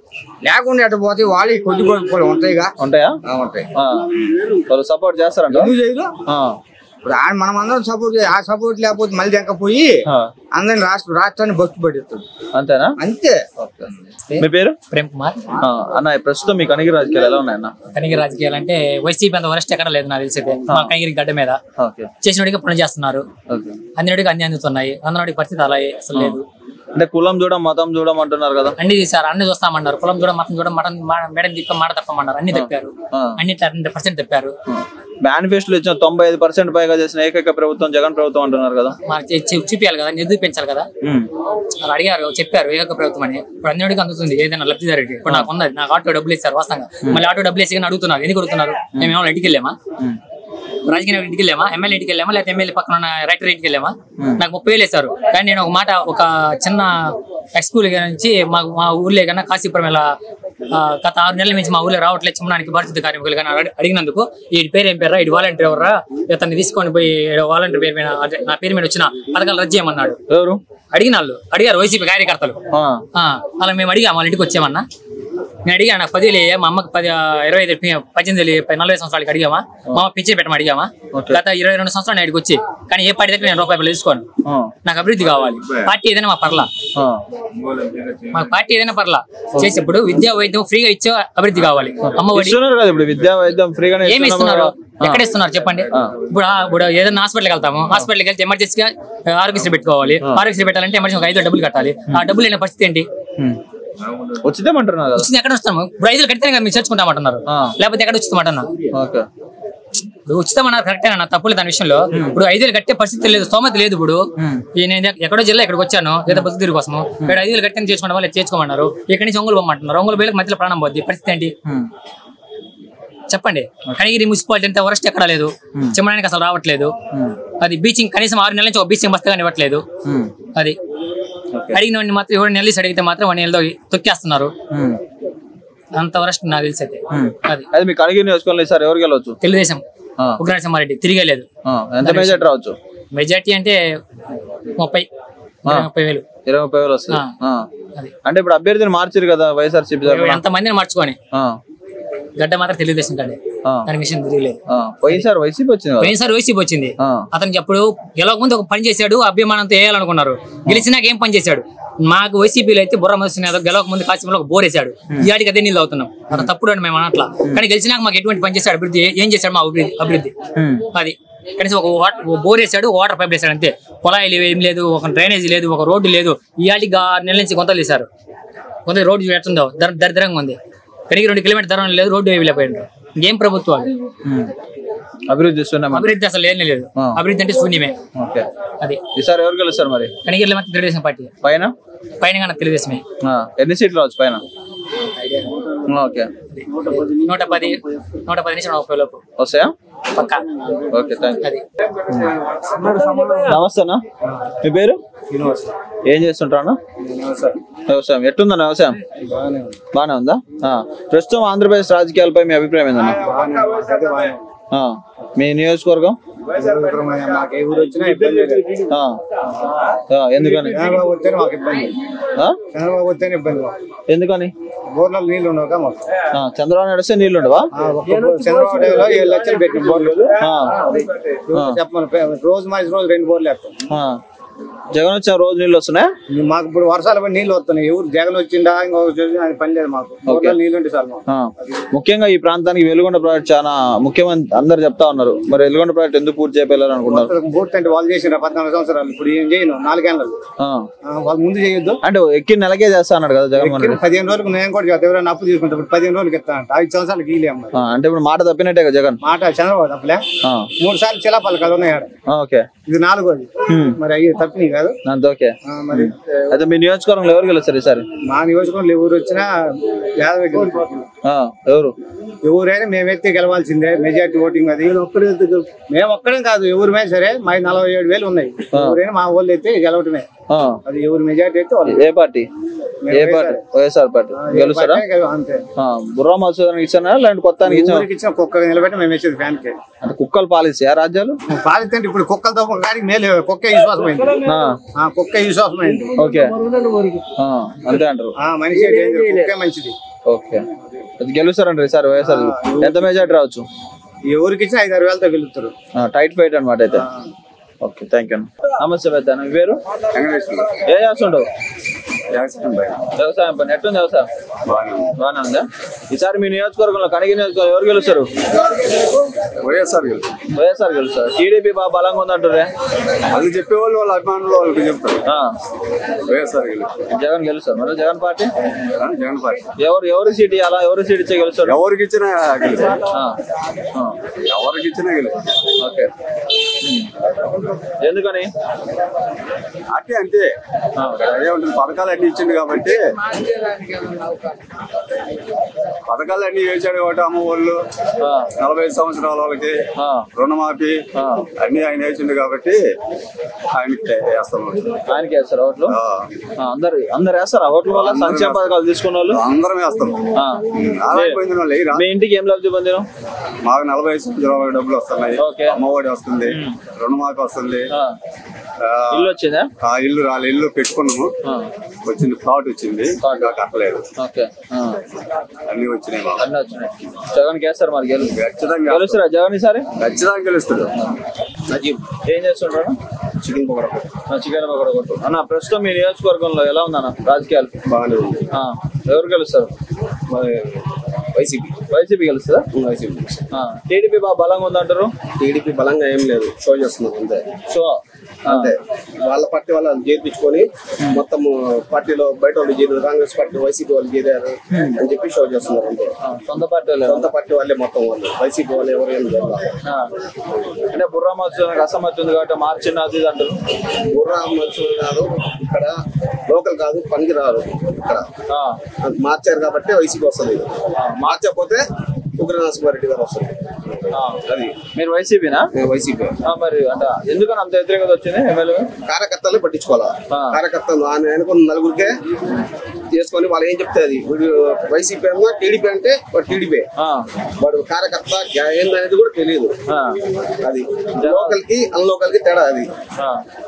లేకుండా ఎట్ట పోతే వాళ్ళు కొద్ది కొడుకులు ఉంటాయిగా. ఉంటాయా? ఉంటాయి. వాళ్ళు సపోర్ట్ చేస్తారంట. ఎందుకు చేయదు? ఇప్పుడు మనం అందరం సపోర్ట్ చేయాలి. ఆ సపోర్ట్ లేకపోతే మళ్ళీ దెక్కపోయి అందరిని రాష్ట్రాన్ని బస్సు పడిస్తాడు. అంతేనా? అంతే. మీ పేరు? ప్రేమ్ కుమార్. అన్న, ప్రస్తుతం మీ కనిగిరి రాజకీయాలు ఎలా ఉన్నాయన్న? కనిగిరి రాజకీయాలు అంటే వైసీపీ అంత వరస్ట్ ఎక్కడ లేదు నాకు తెలిసి. మా కనిగిరి గడ్డ మీద చేసినోడికి పనులు చేస్తున్నారు, అన్నిటికి అన్ని అందుతున్నాయి. అందరికి పరిస్థితి అలా అసలు లేదు. అంటే కులం చూడం మతం చూడం అంటున్నారు కదా. అన్ని తీసారు, అన్ని చూస్తామన్నారు. కులం చూడం మతం చూడం, మేడం తిప్ప మాట తప్పమన్నారు. అన్ని తప్పారు, అన్ని 100% తప్పారు. మేనిఫెస్టోలో ఇచ్చిన 95% పైగా చేసిన ఏకైక ప్రభుత్వం జగన్ ప్రభుత్వం అంటున్నారు కదా. చూపించాలి కదా, నిధులు పెంచాలి కదా. వాళ్ళు అడిగారు, చెప్పారు ఏకైక ప్రభుత్వం అని. ఇప్పుడు అన్నిటికి అందుతుంది ఏదైనా లబ్ధిదారుడికి. ఇప్పుడు నాకు ఉన్నది, నాకు ఆటో డబ్బులు ఇస్తారు వాస్తవంగా. మళ్ళీ ఆటో డబ్బులు వేసి అడుగుతున్నారు. ఎందుకు అడుగుతున్నారు? మేము ఏమైనా ఇంటికి వెళ్ళామా? రాజకీయ ఇంటికి వెళ్ళామా? ఎమ్మెల్యే ఇంటికి వెళ్ళామా? లేకపోతే ఎమ్మెల్యే పక్కన ఉన్న రైటర్ ఇంటికి వెళ్ళామా? నాకు 30,000 వేశారు. కానీ నేను ఒక చిన్న స్కూల్ నుంచి మా ఊర్లే కన్నా కాశీపురం ఇలా గత 6 నెలల నుంచి మా ఊళ్ళో రావట్లేదు చిమ్మడానికి పరిస్థితి కార్మికులు. కానీ అడిగినందుకు ఈ పేరు ఏం పేరు? ఇటు వాలంటీర్ ఎవర్రా? ఇతన్ని తీసుకొని పోయి వాలంటీర్ పేరు మీద నా పేరు మీద వచ్చిన పథకాలు రద్దు చేయమన్నాడు. ఎవరు అడిగిన వాళ్ళు? అడిగారు వైసీపీ కార్యకర్తలు. అలా మేము అడిగాం, వాళ్ళ ఇంటికి వచ్చామన్నా. నేను అడిగా, నాకు 10,000 మా అమ్మకి 25, 18, 40 సంవత్సరాలకి అడిగామా? మా అమ్మ పిచ్చి పెట్టమని అడిగామా? గత 22 సంవత్సరాలు నేను వచ్చి. కానీ ఏ పార్టీ దగ్గర నేను రూపాయలు తీసుకోను. నాకు అభివృద్ధి కావాలి. పార్టీ ఏదైనా మా పర్లా, మాకు పార్టీ ఏదైనా పర్లా. చేసేప్పుడు విద్యా వైద్యం ఫ్రీగా ఇచ్చే అభివృద్ధి కావాలి. అమ్మఒడి విద్యా వైద్యం ఫ్రీగా ఏమి ఇస్తున్నారు? ఎక్కడ ఇస్తున్నారు చెప్పండి? ఇప్పుడు ఏదైనా హాస్పిటల్కి వెళ్తాము, హాస్పిటల్కి వెళ్తే ఎమర్జెన్సీగా ఆరోగ్యశ్రీ పెట్టుకోవాలి. ఆరోగ్యశ్రీ పెట్టాలంటే ఎమర్జెన్సీ 5 డబ్బులు కట్టాలి. ఆ డబ్బులు లేని పరిస్థితి ఏంటి? ఉచితమంటున్నారు. ఎక్కడ వస్తాము? ఇప్పుడు 5,000 కడితేనే మీరు చేర్చుకుంటామంటున్నారు, లేకపోతే ఎక్కడ ఉచితమంటున్నారు? ఉచితం అన్నారు కరెక్టేనా? తప్పులేదు దాని విషయంలో. ఇప్పుడు 5,000 కట్టే పరిస్థితి లేదు, స్తోమత లేదు. ఇప్పుడు నేను ఎక్కడో జిల్లా ఇక్కడికి వచ్చాను ఏదో బస్సు తిరిగి కోసము. ఇక్కడ 5,000 కట్టే చేసుకుంటాం, వాళ్ళు చేర్చుకోమన్నారు. ఇక్కడి నుంచి ఒంగోలు పోమంటున్నారు. ఒంగోలు వేలకు మధ్యలో ప్రాణం పోద్ది. పరిస్థితి ఏంటి చెప్పండి? కనిగిరి మున్సిపాలిటీ అంతా వరస్ట్ ఎక్కడ లేదు. చిమ్మడానికి అసలు రావట్లేదు. అది బీచింగ్ కనీసం 6 నెలల నుంచి ఒక బీచింగ్ బస్తా కానీ ఇవ్వట్లేదు. అది అడిగిన వాడిని మాత్రం 7 నెలలు అడిగితే మాత్రం 1 నెలలో తొక్కేస్తున్నారు. అంత వరస్ట్ నాకు తెలిసి అయితే. అది మీ కనిగిరి నియోజకవర్గంలో సార్ ఎవరికి వెళ్ళవచ్చు? తెలుగుదేశం ఉగ్రనరసింహారెడ్డి తిరిగేలేదు. ఎంత మెజార్టీ రావచ్చు? మెజార్టీ అంటే 30,000 20,000 వస్తుంది. అంటే ఇప్పుడు అభ్యర్థిని మార్చారు కదా వైఎస్ఆర్సీపీ. ఎంత మందిని మార్చుకొని గడ్డ మాత్రం తెలుగుదేశం కంటే దాని విషయం తిరగలేదు. పోయినసారి వైసీపీ వచ్చింది. అతనికి అప్పుడు గెలవక ముందు ఒక పని చేశాడు, అభిమానంతో వేయాలనుకున్నారు. గెలిచినాక ఏం పని చేశాడు? మాకు వైసీపీలో అయితే బుర్ర మోసిన గెలవక ముందు కాశీలో ఒక బోర్ వేసాడు. ఈ ఆడికి అదే నీళ్ళు అవుతున్నాం. అతను తప్పుడు అని మేము అనట్లా. కానీ గెలిచినాక మాకు ఎటువంటి పని చేశాడు? అభివృద్ధి ఏం చేశాడు? మా అభివృద్ధి అది కనీసం ఒక బోర్ వేసాడు, వాటర్ పైప్ వేసాడు అంతే. కుళాయిలు ఏం లేదు, ఒక డ్రైనేజ్ లేదు, ఒక రోడ్డు లేదు. ఈ ఆడికి 6 నెలల నుంచి కొంతలు తీశారు. కొంత రోడ్డు ఎట్టుందో దరిద్రంగా ఉంది. కడిగి 2 కిలోమీటర్ దూరం లేదు, రోడ్డు వేయలేకపోయింది. ఇంకేం ప్రభుత్వాలు అభివృద్ధి అసలు ఏం లేదు. అభివృద్ధి అంటే శూన్యమే. అది ఈసారి ఎవరు గెలుస్తారు మరి? కనిగిరిలో మాత్రం తెలుగుదేశం పార్టీ. పైన కానీ తెలుగుదేశమే. ఎన్ని సీట్లు రావచ్చు పైన? 110 నుంచి 130 లోపు వస్తాయా? పక్కా. Okay, thank you. నమస్తేనా, మీ పేరు? ఏం చేస్తుంటారా? వ్యవసాయం. ఎట్టుందన్న వ్యవసాయం? బానే ఉందా? ప్రస్తుతం ఆంధ్రప్రదేశ్ రాజకీయాలపై మీ అభిప్రాయం ఏందన్నా? మీ నియోజకవర్గం? మాకు ఏ ఊరు వచ్చినా ఇబ్బంది లేదు. ఎందుకని? చంద్రబాబు వస్తేనే మాకు ఇబ్బంది. చంద్రబాబు వస్తేనే ఇబ్బంది. ఎందుకని? బోర్లలో నీళ్లు ఉండవు మాకు. చంద్రబాబు నాయుడు వస్తే నీళ్లు ఉండవా? చంద్రబాబు నాయుడు 7 లక్షలు పెట్టిన బోర్లు చెప్పమని రోజు మార్చి రోజు 2 బోర్లు వేస్తాం. జగన్ వచ్చిన రోజు నీళ్ళు వస్తున్నాయి మాకు. ఇప్పుడు వర్షాలు పడి నీళ్ళు వస్తున్నాయి. ఎవరు జగన్ వచ్చిందా ఇంకొక పని లేదు మాకు. నీళ్ళు ఉంటే సార్. ముఖ్యంగా ఈ ప్రాంతానికి వెలుగొండ ప్రాజెక్ట్ చాలా ముఖ్యమని అందరు చెప్తా ఉన్నారు. మరి వెలుగొండ ప్రాజెక్ట్ ఎందుకు పూర్తి చేయాలి అనుకుంటారు? పూర్తి అంటే వాళ్ళు చేసిన 14 సంవత్సరాలు. ఇప్పుడు ఏం చేయను 4 ఏళ్ళు వాళ్ళు ముందు చేయొద్దు అంటే ఎక్కి నెలకే చేస్తా అన్నాడు కదా జగన్మోహన్ రెడ్డి. 15 రోజులకు నేను కూడా చేస్తాను. ఎవరైనా అప్పు తీసుకుంటా. ఇప్పుడు 15 రోజులకి ఇస్తా అంట. 5 సంవత్సరాలకి ఇలేము. అంటే ఇప్పుడు మాట తప్పినట్టే కదా జగన్ మాట. చంద్రబాబు తప్పలే. 3 సార్లు చిలా పలకాలు ఉన్నాయి. ఓకే, ఇది 4వది. మరి అయ్యి తప్పినాయి కాదు. ఓకే, మరి అయితే మీ నియోజకవర్గంలో ఎవరు గెలుస్తారు ఈసారి? మా నియోజకవర్గంలో ఎవరు వచ్చినా ఎవరు ఎవరైనా మేమైతే గెలవాల్సిందే. మెజార్టీ ఓటింగ్ అది. మేము ఒక్కడే కాదు, ఎవరిమైనా సరే. మా 47,000 ఉన్నాయి. ఎవరైనా మా వాళ్ళు అయితే గెలవటమే. అది ఎవరు మెజార్టీ అయితే వాళ్ళు. ఏ పార్టీ? ఏ పార్టీ? వైఎస్ఆర్ పార్టీ గెలుస్తారా? అంతే. బుర్రా మసూదానికి ఇచ్చారా లేదంటే కొత్త ఇచ్చిన కుక్క నిలబెట్టి మేము వేసేది ఫ్యాన్ కి. అంటే కుక్కలు పాలిస్తాయి ఆ రాజ్యాలు? పాలిస్తే ఇప్పుడు కుక్కలతో కానీ మేలు. కుక్క విశ్వాసమైంది. కుక్క విశ్వాసమైంది. ఓకే, అంతే అంటారు. మనిషి కుక్కే మంచిది. ఓకే, అది గెలుస్తారంటారు ఈసారి వైఎస్ఆర్. ఎంత మెజార్టీ రావచ్చు? ఎవరికి ఇచ్చినా 5-6 వేలతో గెలుస్తారు. టైట్ ఫైట్ అనమాట అయితే. Okay, thank you. నమస్తే పెద్ద. మీ పేరు? ఏం చేస్తుంటావు? వ్యవసాయం పని. ఎట్లుంది వ్యవసాయం? బాగానే ఉందా? ఈసారి మీ నియోజకవర్గంలో కనిగిరి నియోజకవర్గం ఎవరు గెలుస్తారు? వైఎస్ఆర్ గెలుస్తారు. టీడీపీ బాగా బలంగా ఉందంటారే. అది చెప్పేవాళ్ళు వాళ్ళ అభిమానులు వాళ్ళకి చెప్తారు. వైఎస్ఆర్ జగన్ గెలుస్తారు. మరి జగన్ పార్టీ జగన్ పార్టీ ఎవరు సీట్ అలా ఎవరు సీట్ ఇచ్చే గెలుస్తారు? ఎవరికి ఇచ్చినా ఎవరికి ఇచ్చినా గెలుస్తారు. ఓకే, ఎందుకని? అంటే అంతే ఏముంటుంది. పథకాలు అన్ని ఇచ్చింది కాబట్టి. పథకాలు అన్ని వేసాడు కాబట్టి అమ్మ వాళ్ళు 45 సంవత్సరాల వాళ్ళకి రుణమాఫీ అన్ని ఆయన వేసిండు కాబట్టి ఆయనకి వేస్తాం. ఆయనకి వేస్తారు ఓట్లు? అందరు వేస్తారా ఓట్ల వల్ల? సంక్షేమ పథకాలు తీసుకున్న వాళ్ళు అందరం వేస్తాం. పొందిన వాళ్ళు. మీ ఇంటికి ఏం లబ్ధి పొందిన? మాకు 45 సంవత్సరాల డబ్బులు వస్తున్నాయి. అమ్మఒడి వస్తుంది, రుణమాఫీ వస్తుంది. ఇల్లు వచ్చిందా? ఇల్లు రాలే. ఇల్లు పెట్టుకున్నాము. వచ్చింది ప్లాట్ వచ్చింది. కట్టలేదు. అన్ని వచ్చినాయి. జగన్ వేస్తారు మరి. ఖచ్చితంగా గెలుస్తారా జగన్ ఈసారి? ఖచ్చితంగా గెలుస్తాడు. ఏం చేస్తుంటారు? చికెన్ పకోడా. చికెన్ పకోడా కొట్టు అన్న. ప్రస్తుతం మీ నియోజకవర్గంలో ఎలా ఉందన్న రాజకీయాలు? బాగానే ఉంది. ఎవరు గెలుస్తారు? వైసీపీ గెలుస్తుందా? టీడీపీ బాగా బలంగా ఉందంటారు. టీడీపీ బలంగా ఏం లేదు, షో చేస్తున్నారు అంతే. షో అంతే. వాళ్ళ పార్టీ వాళ్ళు చేర్పించుకొని మొత్తం పార్టీలో బయట వాళ్ళు చేరారు. కాంగ్రెస్ పార్టీ వైసీపీ వాళ్ళు చేరారు అని చెప్పి షో చేస్తున్నారు అంతే. సొంత పార్టీ వాళ్ళే మొత్తం వాళ్ళు. వైసీపీ వాళ్ళు ఎవరు ఏం లేదు. అంటే బుర్రా మసూదానికి అసమ్మతి ఉంది కాబట్టి మార్చిన అది అంటారు. బుర్రా మసూద్ కాదు, ఇక్కడ లోకల్ కాదు, పనికి రాదు. ఇక్కడ మార్చారు కాబట్టి వైసీపీ వస్తుంది. మార్చకపోతే ఉగ్ర నరసింహారెడ్డి గారు వస్తుంది. అది మీరు వైసీపీనా? వైసీపీ. మరి అంటే ఎందుకని అంత వ్యతిరేకత వచ్చింది? ఎమ్మెల్యే కార్యకర్తలు పట్టించుకోవాలా. కార్యకర్తలు అనుకున్న నలుగురికే చేసుకొని వాళ్ళు ఏం చెప్తే అది. వైసీపీ అన్నా టీడీపీ అంటే టీడీపీ. వాడు కార్యకర్త ఏందనేది కూడా తెలియదు. అది లోకల్ కి అన్లోకల్ కి తేడా అది.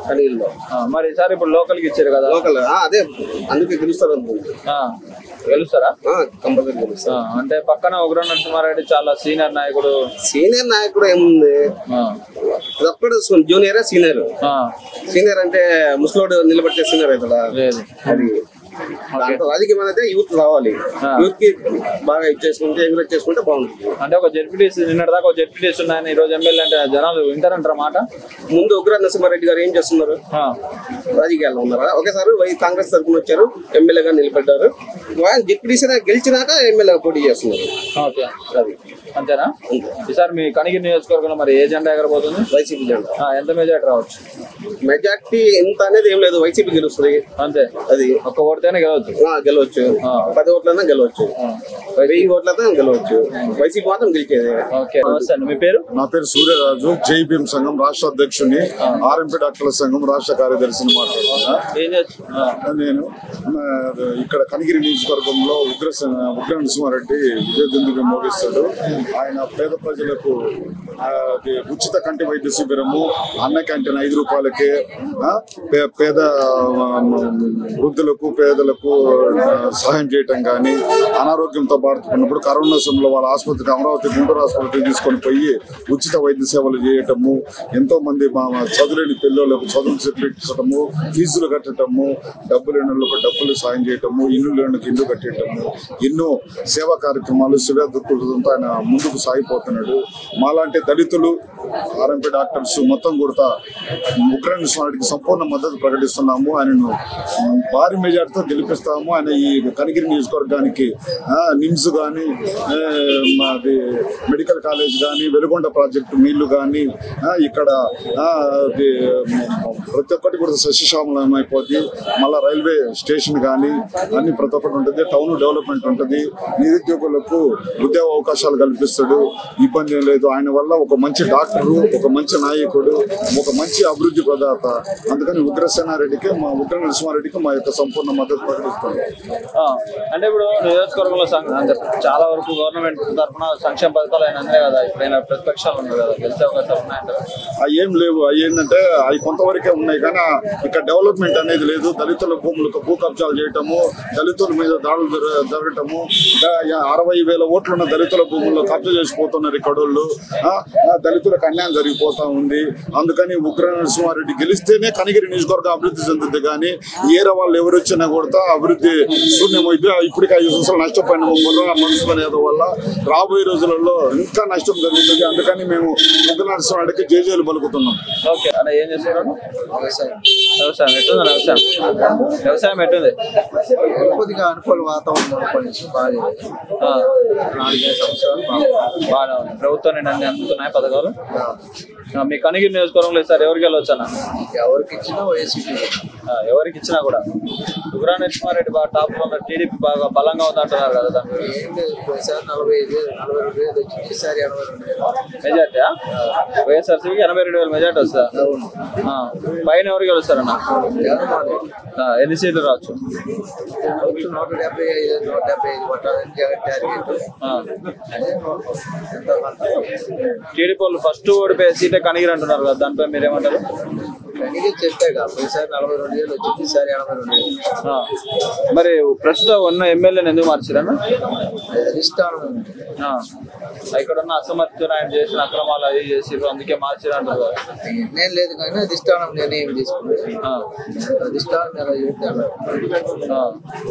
కనీల్లో మరి ఈసారి ఇప్పుడు లోకల్ కి ఇచ్చారు కదా. లోకల్ అదే అందుకే గెలుస్తారు అనుకుంది. గెలుస్తారా? కంపల్సరీ గెలుస్తారు. అంటే పక్కన ఉగ్ర నరసింహారెడ్డి చాలా సీనియర్ నాయకుడు. సీనియర్ నాయకుడు ఏముంది, అప్పుడు జూనియర్ సీనియర్. సీనియర్ అంటే ముసలోడు నిలబెట్టే సీనియర్ అవుతాడా? అది దాంట్లో రాజకీయం అయితే యూత్ రావాలి. యూత్ కి బాగా ఇచ్చేసుకుంటే ఎంకరేజ్ చేసుకుంటే బాగుంటుంది. అంటే ఒక జెడ్పీటీసీ నిన్నటి దాకా ఒక జెడ్పీటీసీ ఉన్నాయని ఈ రోజు ఎమ్మెల్యే అంటే జనాలు వింటారంటారా మాట? ముందు ఉగ్ర నరసింహారెడ్డి గారు ఏం చేస్తున్నారు? రాజకీయాల్లో ఉన్నారా? ఒకేసారి కాంగ్రెస్ తరఫున వచ్చారు, ఎమ్మెల్యేగా నిలబడ్డారు. జెడ్పీటీసీ గెలిచినాక ఎమ్మెల్యే పోటీ చేస్తున్నారు. అది అంతేనా? ఈసారి మీ కనిగిరి నియోజకవర్గంలో మరి ఏ జెండా ఎగరబోతుంది? వైసీపీ జెండా. ఎంత మెజార్టీ రావచ్చు? మెజార్టీ ఎంత అనేది ఏం లేదు, వైసీపీ గెలుస్తుంది అంతే. అది ఒక్క ఓటుతోనే గెలవచ్చు. 10 ఓట్లైనా గెలవచ్చు, 1000 ఓట్లతో గెలవచ్చు. వైసీపీ మాత్రం గెలిచేది. మీ పేరు? నా పేరు సూర్యరాజు, జైపీఎం సంఘం రాష్ట్ర అధ్యక్షుని, ఆర్ఎంపీ డాక్టర్ల సంఘం రాష్ట్ర కార్యదర్శిని మాట్లాడుతున్నా. నేను ఇక్కడ కనిగిరి నియోజకవర్గంలో ఉగ్ర నరసింహారెడ్డి విజయదుందుగా మోగిస్తాడు. ఆయన పేద ప్రజలకు ఉచిత కంటి వైద్య శిబిరము, అన్న క్యాంటీన్ 5 రూపాయలకే, పేద వృద్ధులకు పేదలకు సహాయం చేయటం కానీ, అనారోగ్యంతో బాధపడినప్పుడు కరోనా సమయంలో వాళ్ళ ఆసుపత్రికి అమరావతి గుంటూరు ఆసుపత్రికి తీసుకొని పోయి ఉచిత వైద్య సేవలు చేయటము, ఎంతో మంది చదువులేని పిల్లలకు చదువులు చెప్పించటము, ఫీజులు కట్టడము, డబ్బు లేని వాళ్ళకు డబ్బులు సాయం చేయటము, ఇల్లు లేనికి ఇల్లు కట్టేయటము, ఎన్నో సేవా కార్యక్రమాలు శివదత్తులతో ఆయన ముందుకు సాగిపోతున్నాడు. మాలాంటి దళితులు, ఆర్ఎంపీ డాక్టర్స్ మొత్తం కూడా ఉగ్రని స్వామికి సంపూర్ణ మద్దతు ప్రకటిస్తున్నాము. ఆయనను భారీ మెజార్టీతో గెలిపిస్తాము. ఆయన ఈ కనిగిరి నియోజకవర్గానికి నిమ్స్ కానీ, మెడికల్ కాలేజ్ కానీ, వెలుగొండ ప్రాజెక్టు నీళ్లు కానీ, ఇక్కడ ప్రతి ఒక్కటి కూడా సస్యశ్యామలం అయిపోతుంది. మళ్ళా రైల్వే స్టేషన్ కానీ అన్ని ప్రతి ఒక్కటి ఉంటుంది. టౌన్ డెవలప్మెంట్ ఉంటుంది. నిరుద్యోగులకు ఉద్యోగ అవకాశాలు కల్పిస్తాడు. ఇబ్బంది లేదు. ఆయన వల్ల ఒక మంచి డాక్టరు, ఒక మంచి నాయకుడు, ఒక మంచి అభివృద్ధి ప్రదాత. అందుకని ఉగ్రసేనారెడ్డికి, ఉగ్ర నరసింహారెడ్డికి మా యొక్క సంపూర్ణ మద్దతు ప్రకటిస్తాను. అంటే ఇప్పుడు నియోజకవర్గంలో చాలా వరకు గవర్నమెంట్ తరఫున సంక్షేమ పథకాలు ఆయన అందే కదా, ఇప్పుడు ప్రతిపక్షాలు ఉన్నాయి కదా, గెలిచే అవకాశాలు ఉన్నాయంటే అవి ఏం లేవు. అవి ఏంటంటే అవి కొంతవరకే ఉన్నాయి, కానీ ఇక్కడ డెవలప్మెంట్ అనేది లేదు. దళితుల భూములకు భూ కబ్జాలు చేయటము, దళితుల మీద దాడులు జరగటము, 60,000 ఓట్లున్న దళితుల భూముల్లో కబ్జా చేసిపోతున్నారు ఇక్కడోళ్ళు. దళితులకు అన్యాయం జరిగిపోతా ఉంది. అందుకని ఉగ్ర నరసింహారెడ్డి గెలిస్తేనే కనిగిరి నియోజకవర్గం అభివృద్ధి చెందుతుంది. కానీ ఏరే వాళ్ళు ఎవరు వచ్చినా కూడా అభివృద్ధి శూన్యమైతే ఇప్పటికే 5 సంవత్సరాలు నష్టపోయిన మనసులో ఏదో వల్ల రాబోయే రోజులలో ఇంకా నష్టం జరుగుతుంది. అందుకని మేము ఉగ్ర నరసింహారెడ్డికి జేజేలు పలుకుతున్నాం. ఓకే అన్న, ఏం చేస్తున్నారు? వ్యవసాయం ఎట్టుంది? వ్యవసాయం ఎట్టుంది? కొద్దిగా అనుకూల వాతావరణం బాగా ప్రభుత్వం అన్ని అందుతున్నాయి పథకాలు. మీ కనిగిరి నియోజకవర్గంలో సార్ ఎవరికి వెళ్ళొచ్చా? ఎవరికి ఇచ్చినా వైసీపీ, ఎవరికి ఇచ్చినా కూడా ఉగ్ర నరసింహారెడ్డి బాగా టాప్ లో ఉన్న, టీడీపీ బాగా బలంగా ఉంది అంటున్నారు కదా. దానికి ఏం లేదు. 45,000 వచ్చింది, ఈసారి 82,000 మెజార్టీ. వైఎస్ఆర్సీకి 82,000 మెజార్టీ వస్తుందా? పైన ఎవరికి గెలుస్తారన్న? ఎన్ని సీట్లు రావచ్చు? 175, 175 కొట్టాలని జగన్ టార్గెట్. టీడీపీ వాళ్ళు ఫస్ట్ ఓడిపోయే సీటే కనిగిరి అంటున్నారు కదా, దానిపై మీరేమంటారు? కనిగిరి చెప్పాక ఈసారి 42,000 వచ్చింది, ఈసారి 82,000. మరి ప్రస్తుతం ఉన్న ఎమ్మెల్యేని ఎందుకు మార్చారన్న? అధిష్టానం ఇక్కడ ఉన్న అసమర్థులు ఆయన చేసిన అక్రమాలు అవి చేసి అందుకే మార్చారు అంటారు కదా. నేను లేదు కానీ అధిష్టానం నిర్ణయం తీసుకున్నాను. అధిష్టానం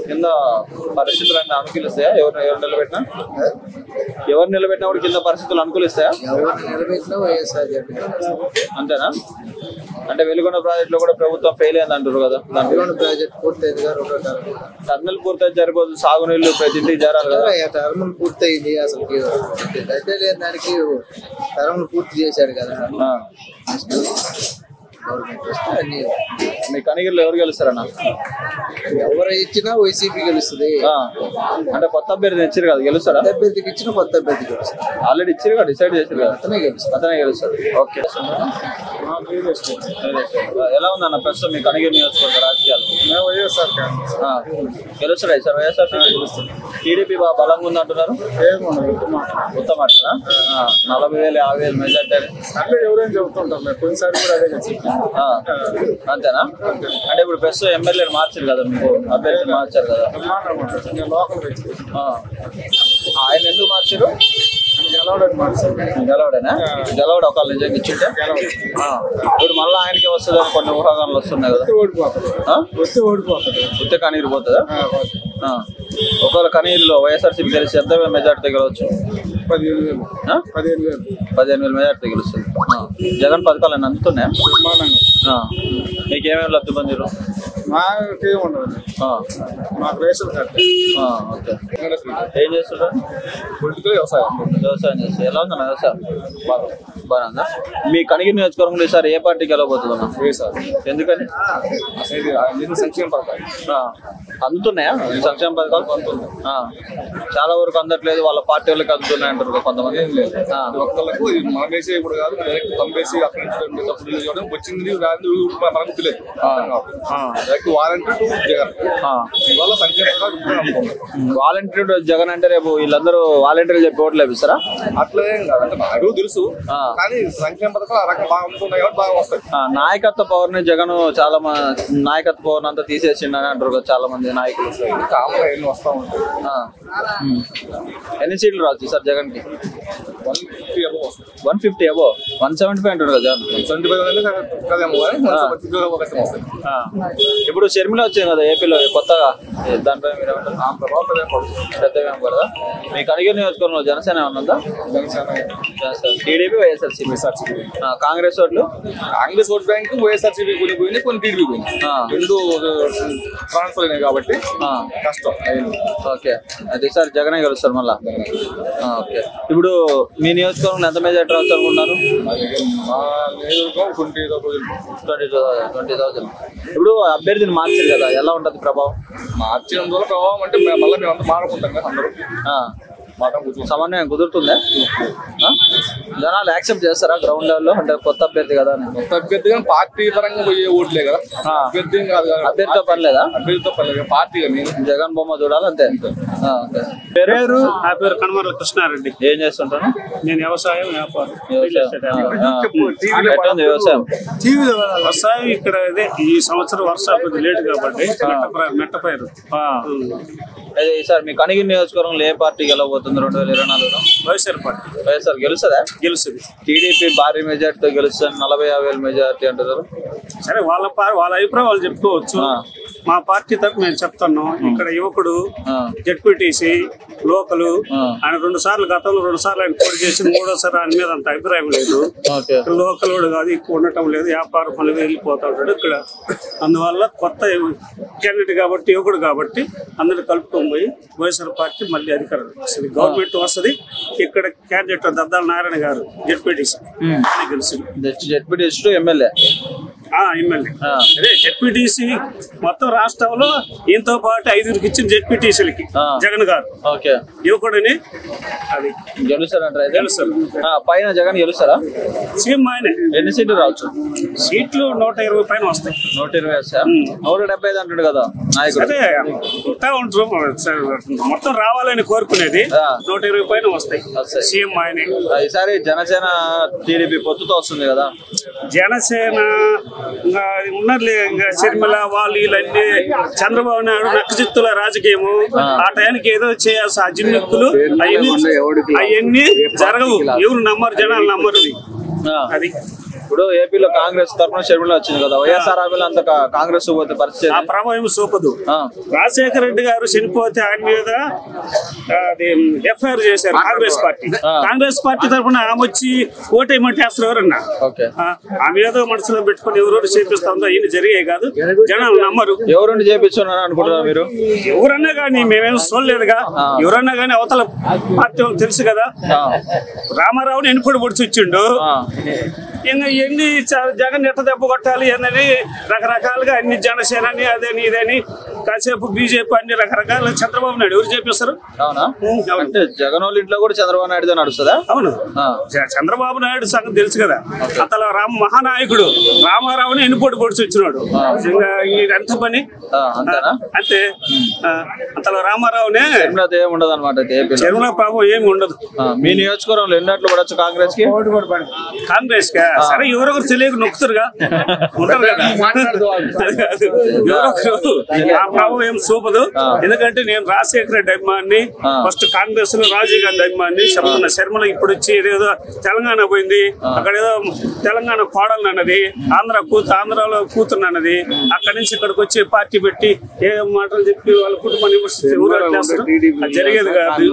కింద పరిస్థితులు అన్నీ అనుకూలిస్తాయా? ఎవరు నిలబెట్టినా కూడా కింద పరిస్థితులు అనుకూలిస్తాయా? ఎవరిని నిలబెట్టినా వైఎస్ఆర్ అంతేనా? అంటే వెలుగొండ ప్రాజెక్ట్ లో కూడా ప్రభుత్వం ఫెయిల్ అయింది అంటారు కదా. వెలుగొండ ప్రాజెక్ట్ పూర్తయింది, టర్నల్ పూర్తయితే సరిపోతుంది, సాగునీళ్ళు ప్రతి ఇంటికి చేరాలి కదా. టర్మల్ పూర్తయింది, అసలు అయితే లేని దానికి టర్మల్ పూర్తి చేశాడు కదా. మీ కనిగిరిలో ఎవరు గెలుస్తారన్న? ఎవరు ఇచ్చినా వైసీపీ గెలుస్తుంది. అంటే కొత్త అభ్యర్థి ఇచ్చారు కదా, గెలుస్తారా? అభ్యర్థికి ఇచ్చిన కొత్త అభ్యర్థి గెలుస్తుంది. ఆల్రెడీ ఇచ్చారు కదా, డిసైడ్ చేశారు కదా, అతనే గెలుస్తారు. ఓకే. ఎలా ఉందన్న ప్రస్తుతం మీ కనిగిరి నియోజకవర్గ రాజకీయాలు? గెలుస్తారా సార్ వైఎస్ఆర్? టీడీపీ బాగా బలంగా ఉంది అంటున్నారు. మొత్తం అట్లా 40,000, 50,000 మెజార్టీ ఎవరైనా చెబుతుంటారు. కొన్నిసారి కూడా అదే చెప్పి అంతేనా? అంటే ఇప్పుడు ప్రస్తుతం ఎమ్మెల్యేని మార్చారు కదా, మీకు అభ్యర్థిని మార్చారు కదా. ఆయన ఎందుకు మార్చారు? గెలవడేనా? గెలవడు ఒకళ్ళు నిజంగా ఇచ్చింటే ఇప్పుడు మళ్ళీ ఆయనకి వస్తుందని కొన్ని ఊహాగానాలు వస్తున్నాయి కదా. ఉత్తే కనీరు పోతుందా? ఒకవేళ కనీరులో వైఎస్ఆర్సీపీ గెలిచి ఎంత మెజార్టీ గెలవచ్చు? 15,000 మెజార్టీ గెలుస్తుంది. జగన్ పథకాలు అన్నీ అందుతున్నాయా? మీకేమేమి లబ్ధి పొందారు? మాకేముండదు, మాకు రేషన్ కార్డు. ఓకే. ఏం చేస్తుంటారు? వ్యవసాయం చేస్తారు. ఎలా ఉందన్న వ్యవసాయం? బాగా ఉందా? మీ కనిగిరి నియోజకవర్గంలో ఈసారి ఏ పార్టీ గెలవబోతుందన్నా? ఎందుకని? సంక్షేమ పథకాలు అందుతున్నాయా? సంక్షేమ పథకాలు చాలా వరకు అందట్లేదు, వాళ్ళ పార్టీ వాళ్ళకి అందుతున్నాయి అంటారు కొంతమంది. ఒక్కళ్ళకు మనం వేసే ఇప్పుడు కాదు, పంపేసి అక్కడి నుంచి వచ్చింది రాదు మనకు తెలియదు. వాలంటీర్ జగన్ ఇవాళ వాలంటీర్ జగన్ అంటే రేపు వీళ్ళందరూ వాలంటీర్లు చెప్పి ఓట్లు లభిస్తారా? అట్లా ఏం కాదు, అంటే నాకు తెలుసు కానీ సంక్షేమ పథకాలు ఆ రకంగా బాగా అందుతున్నాయి కాబట్టి బాగా వస్తాయి. నాయకత్వ పవర్ ని జగన్ చాలా నాయకత్వ పవర్ అంతా తీసేసిండని అంటారు కదా చాలా మంది నాయకులు. కామన్ ఎన్ని వస్తా ఉంటాయి. ఎన్ని సీట్లు రావచ్చు సార్ జగన్ కి? 150 అబో 175 అంటారు కదా జగన్. 175 ఇప్పుడు షర్మిల వచ్చింది కదా ఏపీలో కొత్తగా, దానిపై మీరు పెద్దగా పడదా? మీకు అడిగే నియోజకవర్గంలో జనసేన ఏమన్నా ఉందా? టీడీపీ వైఎస్ఆర్సీపీ. కాంగ్రెస్ ఓట్లు? కాంగ్రెస్ ఓట్ బ్యాంక్ వైఎస్ఆర్సీపీ కొన్ని పోయింది, కొన్ని టీడీపీ పోయింది. రెండు ట్రాన్స్ఫర్ అయినాయి కాబట్టి కష్టం. ఓకే, అయితే సార్ జగనే గెలుస్తారు మళ్ళా. ఓకే, ఇప్పుడు మీ నియోజకవర్గంలో ఎంత మెజార్టీ రావచ్చు అనుకుంటున్నారు? 20,000. ఇప్పుడు అభ్యర్థిని మార్చారు కదా, ఎలా ఉంటది ప్రభావం? మార్చినందువల్ల ప్రభావం అంటే మళ్ళీ మేము అంతా మారుకుంటాం కదా అందరూ. సమన్వయం కుదురుతుందా? జనాలు యాక్సెప్ట్ చేస్తారా గ్రౌండ్ లెవెల్లో? అంటే కొత్త అభ్యర్థి కదా, కొత్త అభ్యర్థి కానీ పార్టీ పరంగా పోయే ఓట్లే కదా, అభ్యర్థి కాదు. అభ్యర్థితో పనిలేదా? అభ్యర్థితో పనిలేదు, పార్టీ జగన్ బొమ్మ చూడాలి అంతే. పేరు నా పేరు కనుమర్ల కృష్ణారెడ్డి. ఏం చేస్తుంటాను? నేను వ్యవసాయం వ్యాపారం. వ్యవసాయం ఇక్కడ ఇదే ఈ సంవత్సరం వర్షాలు కొద్దిగా లేట్ కాబట్టి మెట్టపైరు. ఈసారి మీ కనిగిరి నియోజకవర్గంలో ఏ పార్టీ గెలవబోతుంది 2024లో? వైఎస్ఆర్ పార్టీ. వైఎస్ఆర్ గెలుస్తుందా? గెలుస్తుంది. టీడీపీ భారీ మెజార్టీతో గెలుస్తుంది, 40,000 మెజార్టీ అంటారు. సరే, వాళ్ళ అభిప్రాయం వాళ్ళు చెప్పుకోవచ్చు. మా పార్టీ తరఫు నేను చెప్తాను, ఇక్కడ యువకుడు జెడ్పీటీసీ లోకలు ఆయన 2 సార్లు గతంలో 2 సార్లు ఆయన పోటీ చేసి 3వ ఆయన మీద అంత అభిప్రాయం లేదు. లోకల్ కాదు, ఎక్కువ ఉండటం లేదు, వ్యాపార పనులు వెళ్ళిపోతా ఉంటాడు ఇక్కడ. అందువల్ల కొత్త క్యాండిడేట్ కాబట్టి, యువకుడు కాబట్టి అందరిని కలుపుకొని పోయి వైఎస్ఆర్ పార్టీ మళ్ళీ అధికారం వస్తుంది, గవర్నమెంట్ వస్తుంది. ఇక్కడ క్యాండిడేట్ దద్దాల నారాయణ గారు జెడ్పీటీసీ గెలిచింది. ZPTC to MLA. ఎమ్మెల్యే అదే జెడ్పీటీసీ మొత్తం రాష్ట్రంలో ఈయనతో పాటు 5 ఇచ్చిన జెడ్పీటీసీలకి జగన్ గారు యువకుడని అది గెలుస్తారంటారు. పైన జగన్ గెలుస్తారా? సీఎం ఆయన. ఎన్ని సీట్లు రావచ్చు? సీట్లు 120 పైన వస్తాయి. 120 వస్తాయా? 175 అంటాడు కదా నాయకుడు. అదే ఉంటా ఉంటారు, మొత్తం రావాలని కోరుకునేది. 120 పైన వస్తాయి. సీఎం ఆయనే. ఈసారి జనసేన టీడీపీ పొత్తుతో వస్తుంది కదా. జనసేన ఉన్నట్లే, ఇంకా షర్మిల వాళ్ళు వీళ్ళన్నీ చంద్రబాబు నాయుడు నక్కజిత్తుల రాజకీయము. ఆ టైంకి ఏదో చేయాల్సి ఆ జిమ్మిక్కులు అవన్నీ జరగవు. ఎవరు నమ్మరు, జనాలు నమ్మరు. అది ఇప్పుడు ఏపీలో కాంగ్రెస్ తరఫున షర్మిల వచ్చింది కదా, వైఎస్ఆర్ అంత కాంగ్రెస్ పోతే పరిస్థితి ఆ ప్రభావం చూపదు. రాజశేఖర రెడ్డి గారు చనిపోతే ఆయన మీద ఎఫ్ఐఆర్ చేశారు కాంగ్రెస్ పార్టీ. కాంగ్రెస్ పార్టీ తరఫున ఆమె వచ్చి ఓటేయమంటే అసలు ఎవరన్నా ఆమె ఏదో మనసులో పెట్టుకుని ఎవరు చేపిస్తుందో ఈయన జరిగే కాదు, జనాలు నమ్మరు. ఎవరు చేపిస్తున్నారు అనుకుంటున్నారు మీరు? ఎవరన్నా కానీ మేమేం చూడలేదుగా. ఎవరన్నా కానీ అవతల పార్టీ తెలుసు కదా. రామారావుని ఎన్నిపడి పొడిచి ఇచ్చిండు. ఎన్ని జగన్ ఎట్ట దెబ్బ కొట్టాలి అని రకరకాలుగా అన్ని జనసేన అని అదని ఇదని కాసేపు బీజేపీ అన్ని రకరకాల చంద్రబాబు నాయుడు ఎవరు చేపిస్తారు? అంటే జగన్ వాళ్ళ ఇంట్లో కూడా చంద్రబాబు నాయుడు నడుస్తుందా? అవును, చంద్రబాబు నాయుడు సంగతి తెలుసు కదా. అతను మహానాయకుడు రామారావుని ఎన్నిపోటు పొడిచి వచ్చినాడు. ఎంత పని అంటే అతను రామారావునే ఉండదు అనమాట. చెరువుల పాపం ఏమి ఉండదు. మీ నియోజకవర్గంలో ఎన్నట్లు పడచ్చు కాంగ్రెస్ కి? కాంగ్రెస్ కి సరే ఎవరొకరు తెలియక నొక్కుతారుగా ఉంటారు కదా. ఎవరొకరు ఆ ప్రభావం ఏం చూపదు. ఎందుకంటే నేను రాజశేఖర రెడ్డి అభిమాన్ని, ఫస్ట్ కాంగ్రెస్ లో రాజీవ్ గాంధీ అభిమాన్ని చెప్తున్నా. శర్మల ఇప్పుడు వచ్చి ఏదో తెలంగాణ పోయింది, అక్కడ ఏదో తెలంగాణ కోడలు అన్నది, ఆంధ్రాలో కూతురు అన్నది. అక్కడి నుంచి ఇక్కడికి వచ్చి పార్టీ పెట్టి ఏ మాటలు చెప్పి వాళ్ళ కుటుంబాన్ని విమర్శిస్తే జరిగేది కాదు.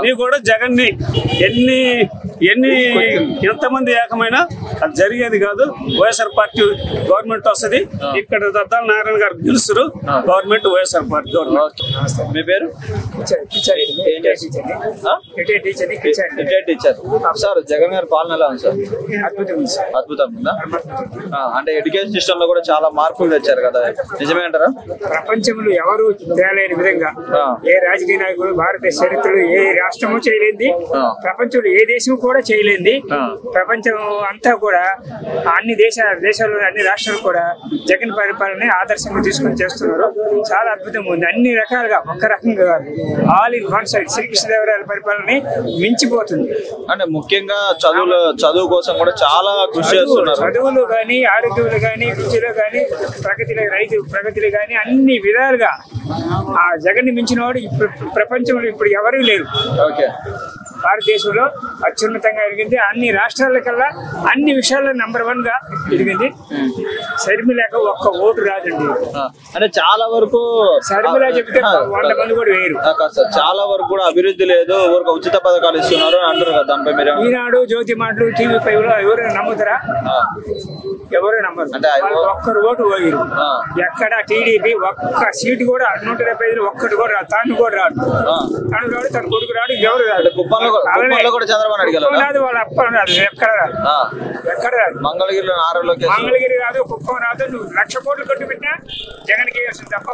నీ కూడా జగన్ ని ఎంతమంది ఏకమైనా అది జరిగేది కాదు. వైఎస్ఆర్ పార్టీ గవర్నమెంట్ వస్తుంది. ఇక్కడ దద్దాల నారాయణ గారు గెలుస్తారు. Government YSR party government. మీ పేరు? టీచర్. సార్ జగన్ గారి పాలన ఎలా ఉంది సార్? అద్భుతం ఉందా? అంటే ఎడ్యుకేషన్ సిస్టమ్ లో కూడా చాలా మార్పులు తెచ్చారు కదా, నిజమే అంటారా? ప్రపంచంలో ఎవరు తేలేని విధంగా ఏ రాజకీయ నాయకుడు భారతదేశ చరిత్రలో ఏ రాష్ట్రము చేయలేంది, ప్రపంచంలో ఏ దేశం కూడా చేయలేంది. ప్రపంచం అంతా కూడా అన్ని దేశాలు అన్ని రాష్ట్రాలు కూడా జగన్ పరిపాలన ఆదర్శంగా తీసుకొని చేస్తున్నారు. చాలా అద్భుతంగా ఉంది. అన్ని రకాలుగా ఒక్క రకంగా కాదు, ఆల్ ఇన్ వన్ సైడ్ శ్రీకృష్ణదేవరాయల పరిపాలన మించిపోతుంది. అంటే ముఖ్యంగా చదువు కోసం కూడా చాలా కృషి చేస్తున్నారు. చదువులు కానీ, ఆరోగ్యంలో కానీ, విద్యలో కానీ, రైతు ప్రగతిలో కానీ అన్ని విధాలుగా ఆ జగన్ మించిన వాడు ప్రపంచంలో ఇప్పుడు ఎవరూ లేరు. భారతదేశంలో అత్యున్నతంగా ఎదిగింది. అన్ని రాష్ట్రాల కల్లా అన్ని విషయాల్లో నంబర్ 1 గా ఎదిగింది. షర్మిలాక ఒక్క ఓటు రాదండి. అంటే చాలా వరకు షర్మిలా చెప్తే 100 మంది కూడా వేరు. చాలా వరకు కూడా అభివృద్ధి లేదు, ఊరికి ఉచిత పథకాలు ఇస్తున్నారు అని అంటారు కదా. దానిపై మీరు ఈనాడు, జ్యోతి మాటలు, TV5 లో ఎవరైనా నమ్ముతారా? ఎవరు నమ్మరు. అంటే ఒక్కరు ఓటు పోయిరు. ఎక్కడ టీడీపీ ఒక్క సీటు కూడా 175 ఒక్కటి కూడా రాదు. తాను కూడా రాడు, తను రాడు, తన కొడుకు రాడు, ఎవరు రాదు. రాదు, వాళ్ళ అప్ప రాదు. ఎక్కడ రాదు, ఎక్కడ రాదు. మంగళగిరి రాదు, కుప్పం రాదు. నువ్వు 1,00,000 కోట్లు కట్టు పెట్టినా జగన్ కి తప్ప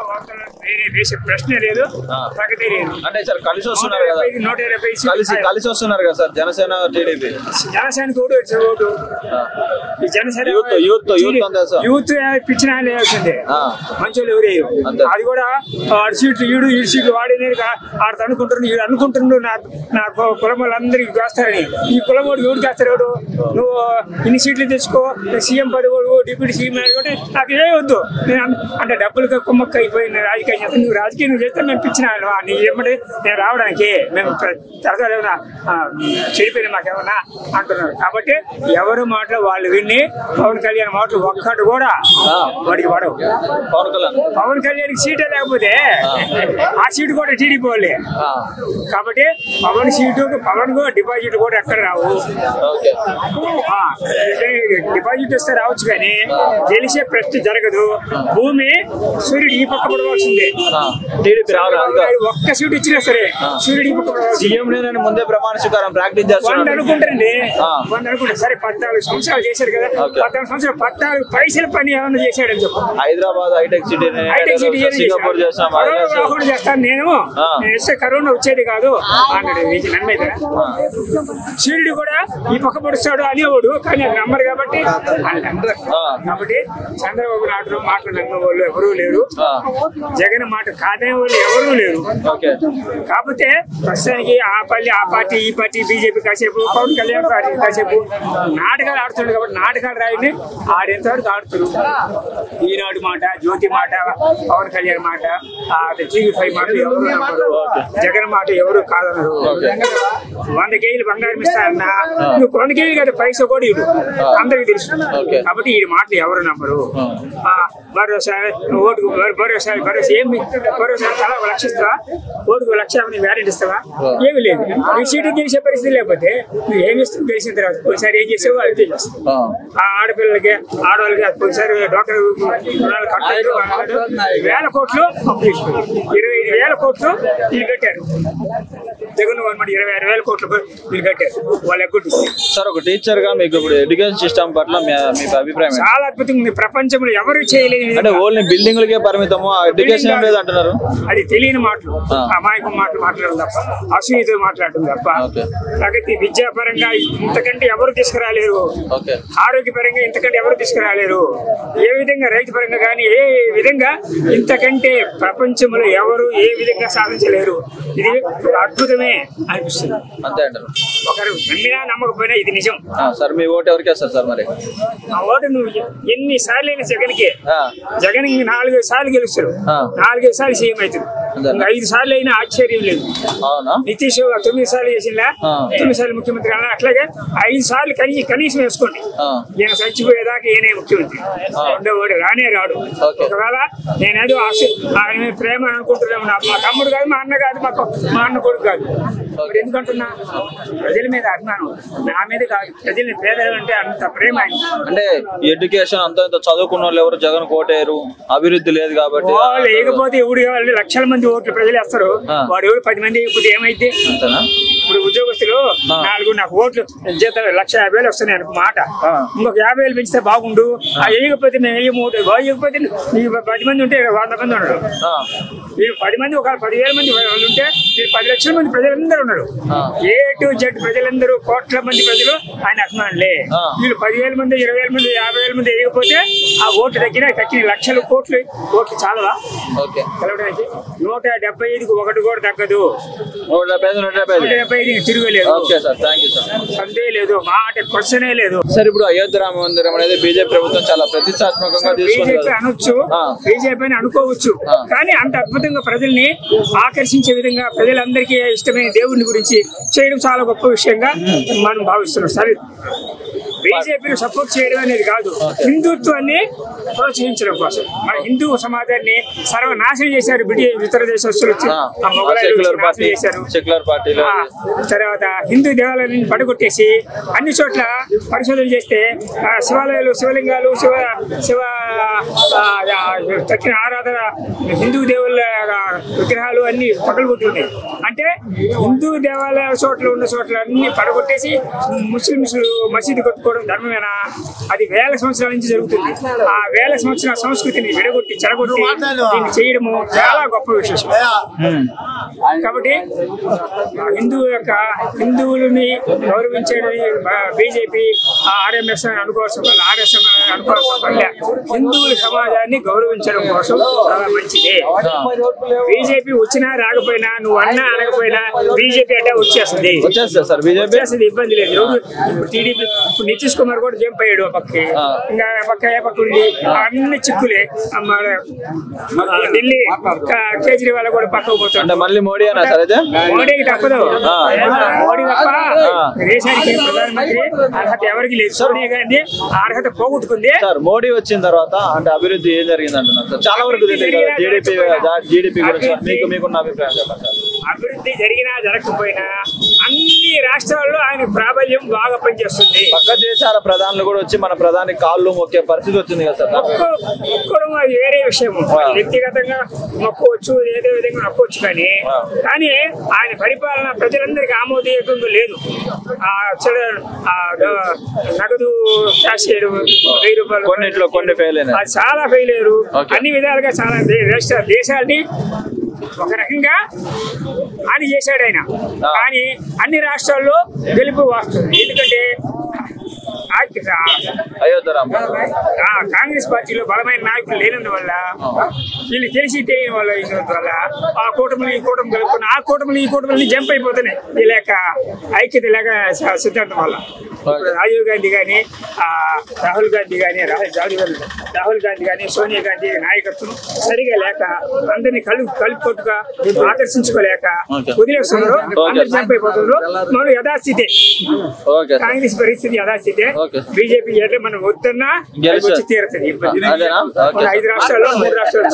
వేరే వేసే ప్రశ్నే లేదు, ప్రగతి లేదు. అంటే సార్ కలిసి వస్తున్నారు కదా, 125 కలిసి వస్తున్నారు కదా సార్ జనసేన టీడీపీ. జనసేనకి ఓటు ఈ జనసేన యూత్ పిచ్చిన వేయాల్సిందే, మంచోళ్ళు ఎవరేయు. అది కూడా ఆడు సీట్లు ఈ సీట్లు వాడినే ఆడు అనుకుంటున్నారు. ఈడు అనుకుంటున్నాడు నా కులం వాళ్ళందరికీ వేస్తారని. ఈ కులం వాడు ఎవరికి వేస్తారు? ఎవడు నువ్వు ఇన్ని సీట్లు తెచ్చుకో, సీఎం పదవుడు, డిప్యూటీ సీఎం నాకు ఏ వద్దు. అంటే డబ్బులు కుమ్మక్క అయిపోయింది రాజకీయం చేస్తే. నువ్వు రాజకీయం చేస్తే మేము పిచ్చిన నీ ఏమంటే నేను రావడానికి మేము తరగతి ఏమన్నా చెడిపోయినా మాకేమన్నా అంటున్నారు. కాబట్టి ఎవరు మాటలు వాళ్ళు విని పవన్ కళ్యాణ్ మాటలు ఒక్కటి కూడా వాడికి పడవు. పవన్ కళ్యాణ్కి సీటే లేకపోతే ఆ సీటు కూడా టీడీపీ వాళ్ళే. కాబట్టి పవన్ కూడా డిపాజిట్ కూడా ఎక్కడ రావు. డిపాజిట్ వస్తే రావచ్చు కానీ గెలిచే ప్రశ్న జరగదు. భూమి సూర్యుడు ఈ పక్క పడవలసిందే. ఒక్క సీటు ఇచ్చినా సరే సూర్యుడు ఈ పక్క పడవలసిందే. ముందే ప్రమాణ స్వీకారం ప్రాక్టీస్ చేస్తారు అనుకుంటారండి. అనుకుంటారు సరే 14 సంవత్సరాలు చేశారు కదా, 14 సంవత్సరాలు 14 పైసల పని ఏమన్నా చేశాడని చెప్పు. హైదరాబాద్ హైటెక్ సిటీ రాకుండా చేస్తాను నేను ఇస్తే కరోనా వచ్చేది కాదు అన్నాడు. నమ్మేదా? సూర్యుడు కూడా ఈ పక్క పడుస్తాడు అనేవాడు, కానీ అది నమ్మరు కాబట్టి కాబట్టి చంద్రబాబు నాయుడు మాటలు నమ్మే వాళ్ళు ఎవరూ లేరు. జగన్ మాట కాదనే వాళ్ళు ఎవరూ లేరు. కాకపోతే ప్రస్తుతానికి ఆ పార్టీ ఈ పార్టీ బీజేపీ కాసేపు, పవన్ కళ్యాణ్ పార్టీ కాసేపు నాటకాలు ఆడుతున్నాడు. కాబట్టి నాటకాలు రాయని ఆడేంతవరకు ఆడుతున్నారు. ఈనాడు మాట, జ్యోతి మాట, పవన్ కళ్యాణ్ మాట, TV5 మాట ఎవరు నమ్మరు. జగన్ మాట ఎవరు కాదన్నారు. 100 కేజీలు బంగారం ఇస్తానన్నా నువ్వు 100 కేజీలు కదా పైసా కూడా ఇవ్వడు, అందరికి తెలుసు. కాబట్టి ఈ మాటలు ఎవరు నమ్మరు. భరోసా ఏమి భరోసా తలా 1 లక్ష ఇస్తావా? ఓటుకు 1 లక్ష వ్యారెంటీ ఇస్తావా? ఏమి లేదు. నీ సీటు గెలిచే పరిస్థితి లేకపోతే నువ్వు ఏమి ఇస్తావు? గెలిచిన తర్వాత ఒకసారి ఏం చేసావు అదే చేస్తావు. ఆ ఆడపిల్లలకి ఆడవాళ్ళకి ఒకసారి డాక్టర్ రుణాలు కట్టారు. 1,000 కోట్లు 25,000 కోట్లు వీళ్ళు కట్టారు. జగన్ గవర్నమెంట్ 26,000 కోట్లు వీళ్ళు కట్టారు. వాళ్ళు ఎగ్గొట్టిస్తారు. సార్ ఒక టీచర్ గా మీకు ఇప్పుడు ఎడ్యుకేషన్ సిస్టమ్ పట్ల మీ అభిప్రాయం? చాలా అద్భుతంగా ఉంది. ప్రపంచంలో ఎవరు చేయలేదు. అంటే ఓన్లీ బిల్డింగ్లకే పరిమితము, ఎడ్యుకేషన్ లేదు అంటున్నారు. అది తెలియని మాటలు, అమాయకం మాటలు మాట్లాడడం తప్ప, అసూయతో మాట్లాడడం తప్ప. ప్రగతి విద్యాపరంగా ఇంతకంటే ఎవరు తీసుకురాలేరు. ఆరోగ్యపరంగా ఇంతకంటే ఎవరు తీసుకురాలేరు. ఏ విధంగా రైతు పరంగా కానీ ఏ విధంగా ఇంతకంటే ప్రపంచంలో ఎవరు ఏ విధంగా సాధించలేరు. ఇది అద్భుతమే అనిపిస్తుంది. అంతే అంటారు. ఒకరు నమ్మినా నమ్మకపోయినా ఇది నిజం. సార్ మీ ఓటు ఎవరికి వేస్తారు సార్? మరి ఆ ఓటు నువ్వు ఎన్నిసార్లు అయినా జగన్కే. జగన్ 4 సార్లు గెలుస్తారు, 4 సార్లు సీఎం అవుతుంది. 5 సార్లు అయినా ఆశ్చర్యం లేదు. నితీష్ 9 సార్లు చేసిందా, 9 సార్లు ముఖ్యమంత్రి అన్నా. అట్లాగే 5 సార్లు కనీసం వేసుకోండి. ఈయన చచ్చిపోయేదాకా ఈయనే ముఖ్యమంత్రి. రెండో ఓటు రానే రాడు. ఒకవేళ నేనేదో ఆయన ప్రేమ అనుకుంటున్నాము. మా తమ్ముడు కాదు, మా అన్న కాదు, మా అన్న కొడుకు కాదు. మరి ఎందుకంటున్నా? ప్రజల మీద అభిమానం, నా మీద కాదు. ప్రజల్ని పేదలు అంటే అంత ప్రేమ. అంటే ఎడ్యుకేషన్ అంత చదువుకున్న వాళ్ళు ఎవరు జగన్ కోటేరు, అభివృద్ధి లేదు కాబట్టి. వాళ్ళు లేకపోతే ఎవడు లక్షల మంది ఓట్లు ప్రజలు వేస్తారు. వాడు ఎవరు 10 మంది ఇప్పుడు ఏమైతే? ఇప్పుడు ఉద్యోగస్తులు 4 నాకు ఓట్లు జీతాలు 1,50,000 వస్తున్నాయి అనుకో మాట. ఇంకొక 50,000 పెంచితే బాగుండు. ఆ వేయకపోతే మేము వేయకపోతే 10 మంది ఉంటే 100 మంది ఉండరు. మీరు 10 మంది ఒక 10,000 మంది వాళ్ళు ఉంటే మీరు 10 లక్షల మంది ప్రజలందరూ ఉన్నాడు. A to Z ప్రజలందరూ కోట్ల మంది ప్రజలు ఆయన అభిమానులే. వీళ్ళు 10,000 మంది 20,000 మంది 50,000 మంది వేయకపోతే ఆ ఓటు తగ్గిన లక్షల కోట్లు ఓట్లు చాలవా కలవడానికి? 175కు ఒకటి కూడా తగ్గదు. 175 తిరగలేదు, సందే లేదు, మాట క్వశ్చనే లేదు. సార్ ఇప్పుడు అయోధ్య రామ మందిరం అనేది బీజేపీ ప్రభుత్వం చాలా ప్రతిష్టాత్మకంగా బీజేపీ అనొచ్చు, బీజేపీ అని అనుకోవచ్చు, కానీ అంత అద్భుతంగా ప్రజల్ని ఆకర్షించే విధంగా ప్రజలందరికీ ఇష్టమైన దేవుని గురించి చేయడం చాలా గొప్ప విషయంగా మనం భావిస్తున్నాం. సరే, బీజేపీని సపోర్ట్ చేయడం అనేది కాదు, హిందుత్వాన్ని ప్రోత్సహించడం కోసం మన హిందూ సమాజాన్ని సర్వనాశనం చేశారు బ్రిటిష్ ఇతర దేశస్తులు చేశారు. తర్వాత హిందూ దేవాలయాన్ని పడగొట్టేసి అన్ని చోట్ల పరిశోధన చేస్తే శివాలయాలు, శివలింగాలు, శివ తక్కిన ఆరాధన హిందూ దేవుళ్ళ విగ్రహాలు అన్ని పగలగొట్టున్నాయి. అంటే హిందూ దేవాలయాల చోట్ల ఉన్న చోట్ల అన్ని పడగొట్టేసి ముస్లింస్ మసీదు కట్టుకోవడం ధర్మమేనా? అది వేల సంవత్సరాల నుంచి జరుగుతుంది. ఆ వేల సంవత్సరాల సంస్కృతిని విడగొట్టి చెడగొట్టి దీన్ని చేయడము చాలా గొప్ప విశేషం. కాబట్టి హిందువులని గౌరవించేది బీజేపీ ఆర్ఎంఎస్ అని అనుకోవాల్సిన వల్ల, ఆర్ఎస్ఎం అనుకోవాల్సిన వల్ల హిందువుల సమాజాన్ని గౌరవించడం కోసం చాలా మంచిదే. బీజేపీ వచ్చినా రాకపోయినా, నువ్వు అన్నా అనకపోయినా బీజేపీ అంటే వచ్చేస్తుంది, ఇబ్బంది లేదు. టీడీపీ ఇప్పుడు నితీష్ కుమార్ కూడా జంప్ అయ్యాడు పక్కకి, ఇంకా పక్క ఏ పక్క ఉంది, అన్ని చిక్కులే. ఢిల్లీ కేజ్రీవాల్ కూడా పక్కకు పోతాడు. మళ్ళీ మోడీ అన్నా సార్? అయితే మోడీకి తప్పదు, మోడీ తప్ప దేశానికి ప్రధానమంత్రి అర్హత ఎవరికి లేదు. సోనియా గాంధీ అర్హత పోగొట్టుకుంది. సార్ మోడీ వచ్చిన తర్వాత అంటే అభివృద్ధి ఏం జరిగింది అంటున్నారు సార్? చాలా వరకు జీడిపి గురించి మీకున్న అభిప్రాయం చెప్పండి సార్. అభివృద్ధి జరిగినా జరగకపోయినా అన్ని రాష్ట్రాల్లో ఆయన ప్రాబల్యం బాగా పనిచేస్తుంది. పక్క దేశాల ప్రధానులు కూడా వచ్చి మన ప్రధాని కాళ్ళు మొక్కే పరిస్థితి వచ్చింది కదా సార్? మొక్కడం అది వేరే విషయం, వ్యక్తిగతంగా మొక్కవచ్చు, ఏదో విధంగా మొక్కవచ్చు, కానీ ఆయన పరిపాలన ప్రజలందరికీ ఆమోదయోగ్యంగా లేదు. నగదు క్యాష్ చేయడం 1000 రూపాయలు కొన్ని ఫెయిల్ అయినా, అది చాలా ఫెయిల్ అయ్యారు. అన్ని విధాలుగా చాలా దేశాన్ని ఒక రకంగా అని చేశాడు ఆయన. కానీ అన్ని రాష్ట్రాల్లో గెలుపు వస్తుంది. ఎందుకంటే కాంగ్రెస్ పార్టీలో బలమైన నాయకులు లేనందువల్ల, వీళ్ళు తెలిసి తెలియని వల్ల ఆ కూటమిని ఈ కూటమి కలుపుకుని ఆ కూటమిని ఈ కూటమిని జంప్ అయిపోతున్నాయి. ఈ లేక ఐక్యత లేక సిద్ధాంతం వల్ల రాజీవ్ గాంధీ కానీ, రాహుల్ గాంధీ కానీ సోనియా గాంధీ నాయకత్వం సరిగా లేక, అందరినీ కలుపుకొట్టుగా ఆకర్షించుకోలేక వదిలేస్తున్నారు, అందరు జంప్ అయిపోతున్నారు. మనం యథాస్థితే, కాంగ్రెస్ పరిస్థితి యథాస్థితే. బీజేపీ అంటే మనం వద్దన్నా వచ్చి తీరుతుంది. 5 రాష్ట్రాల్లో 3 రాష్ట్రాలు.